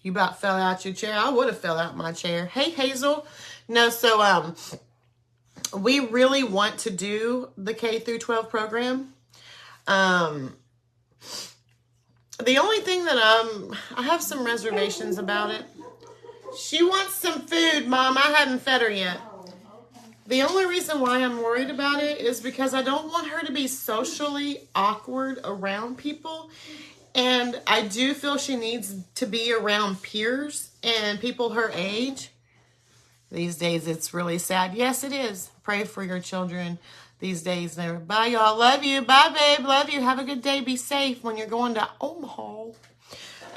You about fell out your chair. I would have fell out my chair. Hey, Hazel. No, so we really want to do the K through 12 program. The only thing that I have some reservations about it. She wants some food, Mom. I haven't fed her yet. The only reason why I'm worried about it is because I don't want her to be socially awkward around people. And I do feel she needs to be around peers and people her age. These days, it's really sad. Yes, it is. Pray for your children these days. Bye, y'all. Love you. Bye, babe. Love you. Have a good day. Be safe when you're going to Omaha.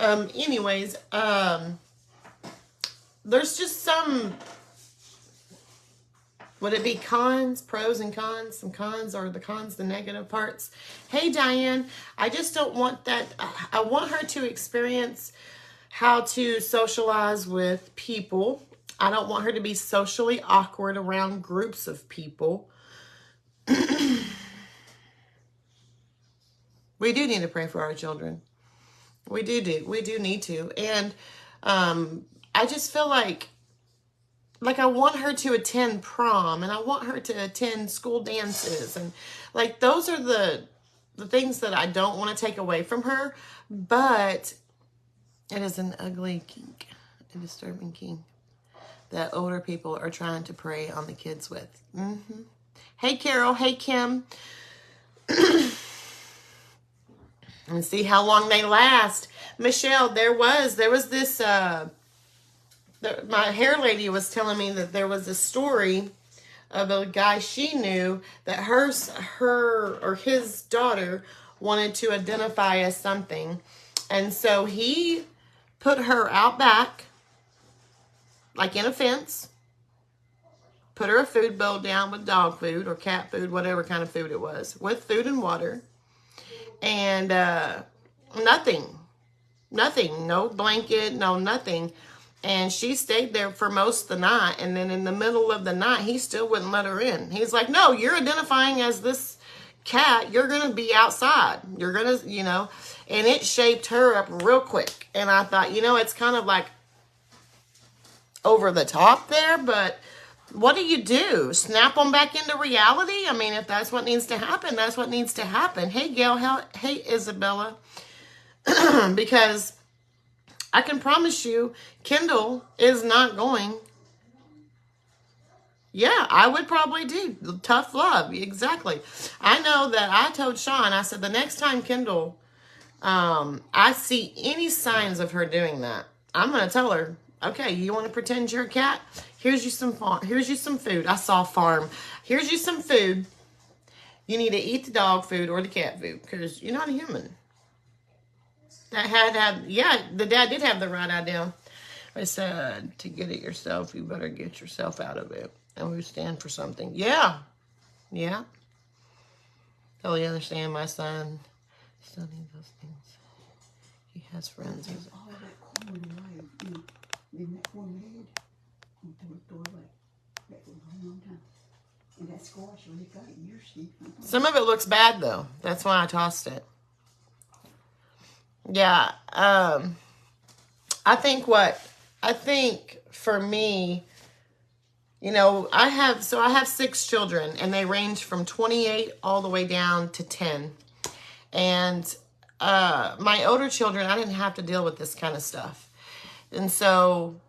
Anyways, there's just some... Would it be cons, pros and cons? Some cons, or the cons, the negative parts? Hey, Diane, I just don't want that. I want her to experience how to socialize with people. I don't want her to be socially awkward around groups of people. We do need to pray for our children. We do need to. And I just feel like I want her to attend prom, and I want her to attend school dances, and like those are the things that I don't want to take away from her. But it is an ugly kink, a disturbing kink that older people are trying to prey on the kids with. Hey, Carol. Hey, Kim. And see how long they last. Michelle, there was this... my hair lady was telling me that there was a story of a guy she knew that her or his daughter wanted to identify as something. And so he put her out back, like in a fence, put her a food bowl down with dog food or cat food, whatever kind of food it was, with food and water. And nothing, no blanket, no nothing. And she stayed there for most of the night. And then in the middle of the night, he still wouldn't let her in. He's like, no, you're identifying as this cat. You're going to be outside. You're going to, and it shaped her up real quick. And I thought, it's kind of like over the top there. But what do? Snap them back into reality? I mean, if that's what needs to happen, that's what needs to happen. Hey, Gail. Hey, Isabella. Because... I can promise you, Kendall is not going. Yeah, I would probably do. Tough love. Exactly. I know that I told Sean, I said, the next time Kendall, I see any signs of her doing that, I'm going to tell her, okay, you want to pretend you're a cat? Here's you some food. I saw farm. Here's you some food. You need to eat the dog food or the cat food because you're not a human. The dad did have the right idea. I said, to get it yourself, you better get yourself out of it. And we stand for something. Yeah. Totally understand my son. Still need those things. He has friends. All of that corn alive, in that corn made, throw it away. That was a long time. And that squash, really got it in your seat. Some of it looks bad, though. That's why I tossed it. Yeah, I think for me, You know, I have 6 children, and they range from 28 all the way down to 10. And my older children, I didn't have to deal with this kind of stuff. And so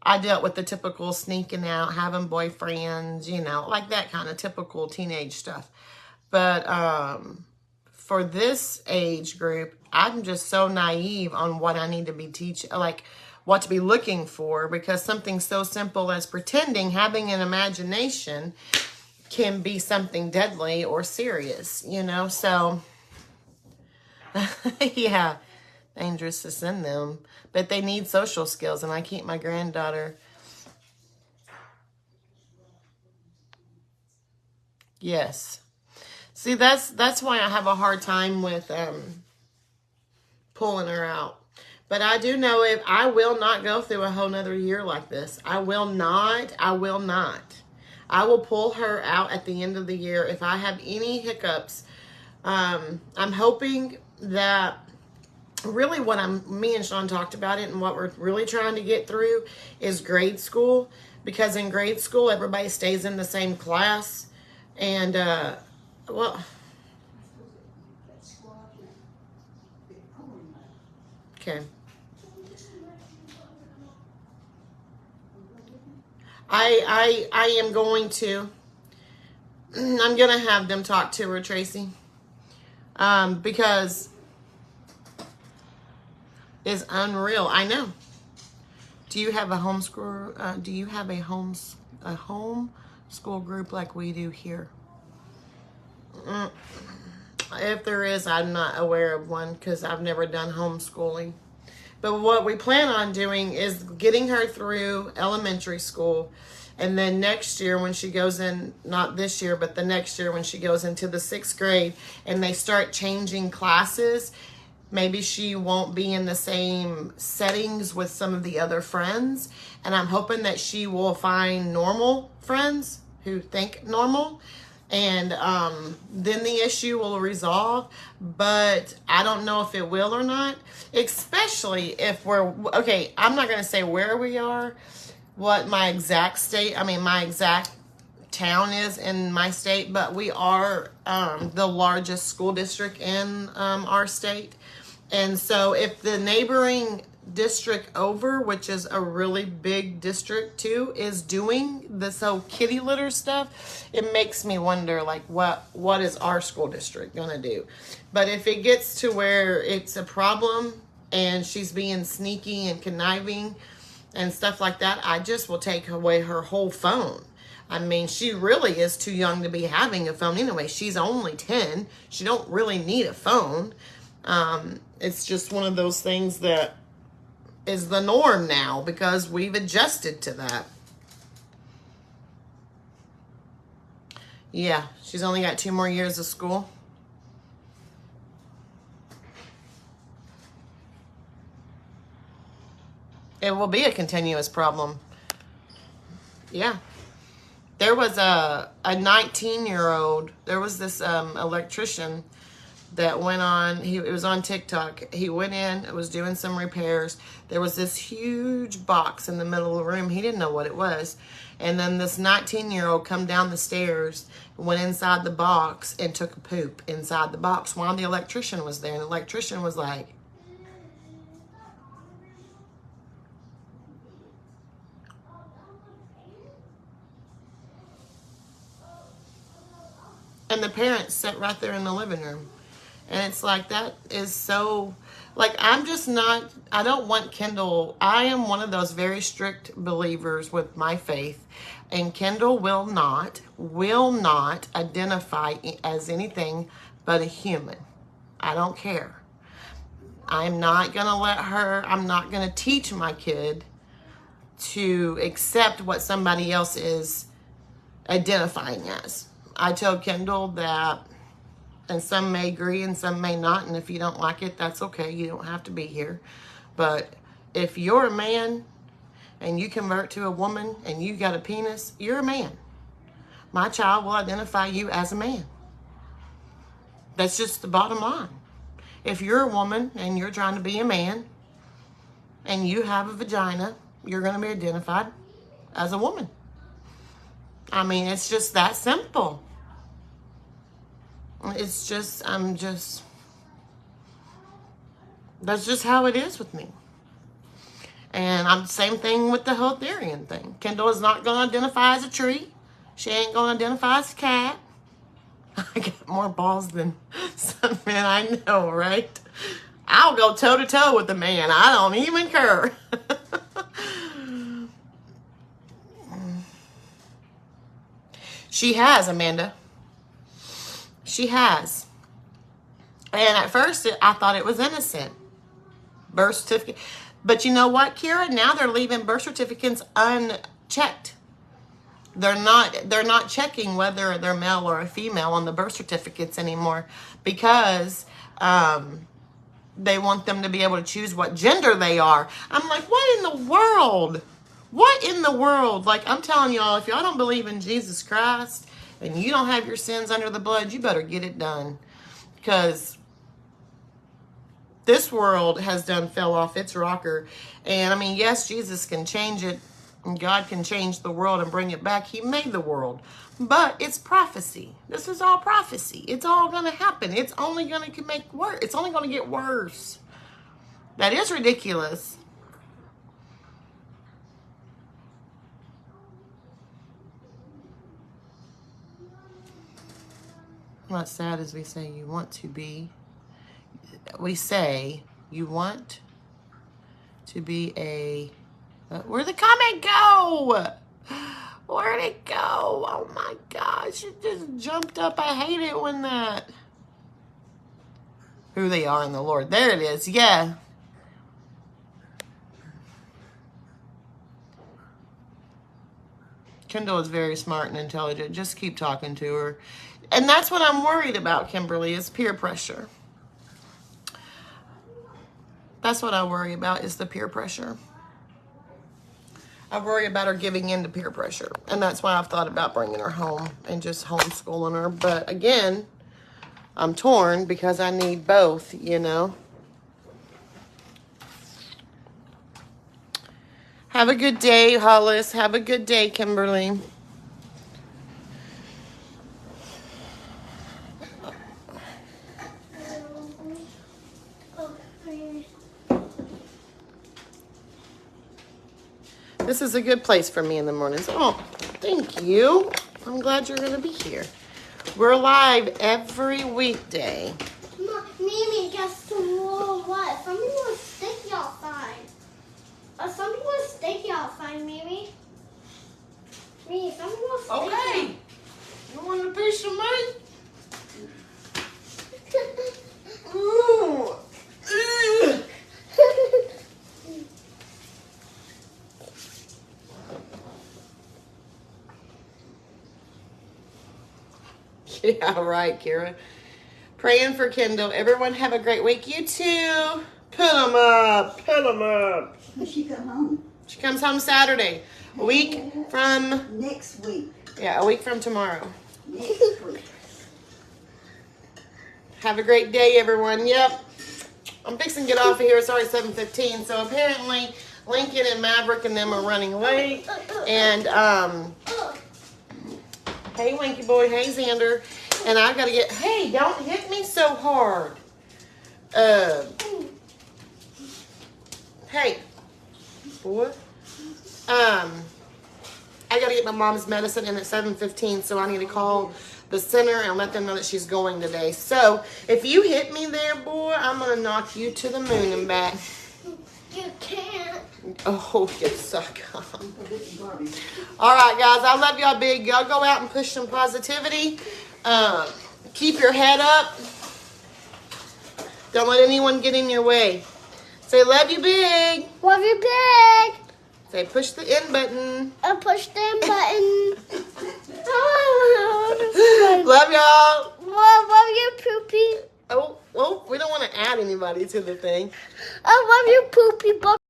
I dealt with the typical sneaking out, having boyfriends, you know, like that kind of typical teenage stuff. But for this age group, I'm just so naive on what I need to be teaching, like what to be looking for, because something so simple as pretending, having an imagination, can be something deadly or serious, you know? So, yeah, dangerous to send them. But they need social skills, and I keep my granddaughter. Yes. See, that's why I have a hard time with pulling her out. But I do know if I will not go through a whole nother year like this. I will not. I will not. I will pull her out at the end of the year if I have any hiccups. I'm hoping that really what me and Sean talked about it, and what we're really trying to get through is grade school, because in grade school everybody stays in the same class, and well, okay. I am going to. I'm gonna have them talk to her, Tracy, because it's unreal. I know. Do you have a homeschool? Do you have a home school group like we do here? If there is, I'm not aware of one, because I've never done homeschooling. But what we plan on doing is getting her through elementary school, and then next year when she goes in, not this year, but the next year when she goes into the 6th grade and they start changing classes, maybe she won't be in the same settings with some of the other friends. And I'm hoping that she will find normal friends who think normal. And then the issue will resolve. But I don't know if it will or not. Especially if we're, okay, I'm not going to say where we are, what my exact town is in my state. But we are the largest school district in our state. And so if the neighboring district over, which is a really big district too, is doing this whole kitty litter stuff, it makes me wonder, like, what is our school district gonna do? But if it gets to where it's a problem and she's being sneaky and conniving and stuff like that, I just will take away her whole phone. I mean, she really is too young to be having a phone anyway. She's only 10. She don't really need a phone. It's just one of those things that is the norm now because we've adjusted to that. Yeah, she's only got 2 more years of school. It will be a continuous problem. Yeah. There was a 19-year-old, there was this electrician that went on, it was on TikTok. He went in, was doing some repairs. There was this huge box in the middle of the room. He didn't know what it was. And then this 19-year-old come down the stairs, went inside the box and took a poop inside the box while the electrician was there. And the electrician was like, and the parents sat right there in the living room. And it's like, that is so, like, I'm just not, I don't want Kendall, I am one of those very strict believers with my faith. And Kendall will not identify as anything but a human. I don't care. I'm not going to let her, I'm not going to teach my kid to accept what somebody else is identifying as. I told Kendall that, and some may agree and some may not, and if you don't like it, that's okay. You don't have to be here. But if you're a man and you convert to a woman and you got a penis, you're a man. My child will identify you as a man. That's just the bottom line. If you're a woman and you're trying to be a man and you have a vagina, you're going to be identified as a woman. I mean, it's just that simple. It's just, that's just how it is with me. And I'm same thing with the whole Therian thing. Kendall is not going to identify as a tree. She ain't going to identify as a cat. I got more balls than some men I know, right? I'll go toe to toe with the man. I don't even care. She has, Amanda. She has. And at first, I thought it was innocent. Birth certificate. But you know what, Kira? Now they're leaving birth certificates unchecked. They're not checking whether they're male or a female on the birth certificates anymore because they want them to be able to choose what gender they are. I'm like, what in the world? What in the world? Like, I'm telling y'all, if y'all don't believe in Jesus Christ and you don't have your sins under the blood, you better get it done. Because this world has done fell off its rocker. And I mean, yes, Jesus can change it. And God can change the world and bring it back. He made the world. But it's prophecy. This is all prophecy. It's all going to happen. It's only going to make worse. It's only going to get worse. That is ridiculous. What's sad is we say you want to be. We say you want to be a. Where'd the comment go? Where'd it go? Oh my gosh, it just jumped up. I hate it when that. Who they are in the Lord. There it is. Yeah. Kendall is very smart and intelligent. Just keep talking to her. And that's what I'm worried about, Kimberly, is peer pressure. That's what I worry about, is the peer pressure. I worry about her giving in to peer pressure. And that's why I've thought about bringing her home and just homeschooling her. But again, I'm torn because I need both, you know. Have a good day, Hollis. Have a good day, Kimberly. This is a good place for me in the mornings. Oh, thank you. I'm glad you're going to be here. We're live every weekday. Mimi, guess what? Some people are sticky outside. Some people are sticky outside, Mimi. Mimi, some people are sticky. Okay. You want a piece of me? Ooh. Ugh. Yeah, right, Kira. Praying for Kendall. Everyone have a great week. You too. Put them up. Put them up. When she come home? She comes home Saturday. A week from... Next week. Yeah, a week from tomorrow. Next week. Have a great day, everyone. Yep. I'm fixing to get off of here. It's already 7:15. So apparently Lincoln and Maverick and them are running late. And, hey, Winky Boy. Hey, Xander. And I got to get... Hey, don't hit me so hard. Hey, boy. I got to get my mom's medicine in at 7:15, so I need to call the center and let them know that she's going today. So, if you hit me there, boy, I'm going to knock you to the moon and back. You can't. Oh, you suck. All right, guys. I love y'all big. Y'all go out and push some positivity. Keep your head up. Don't let anyone get in your way. Say, love you big. Love you big. Say, push the in button. Push the in button. Love y'all. Love you, Poopy. Oh, we don't want to add anybody to the thing. I love you, Poopy.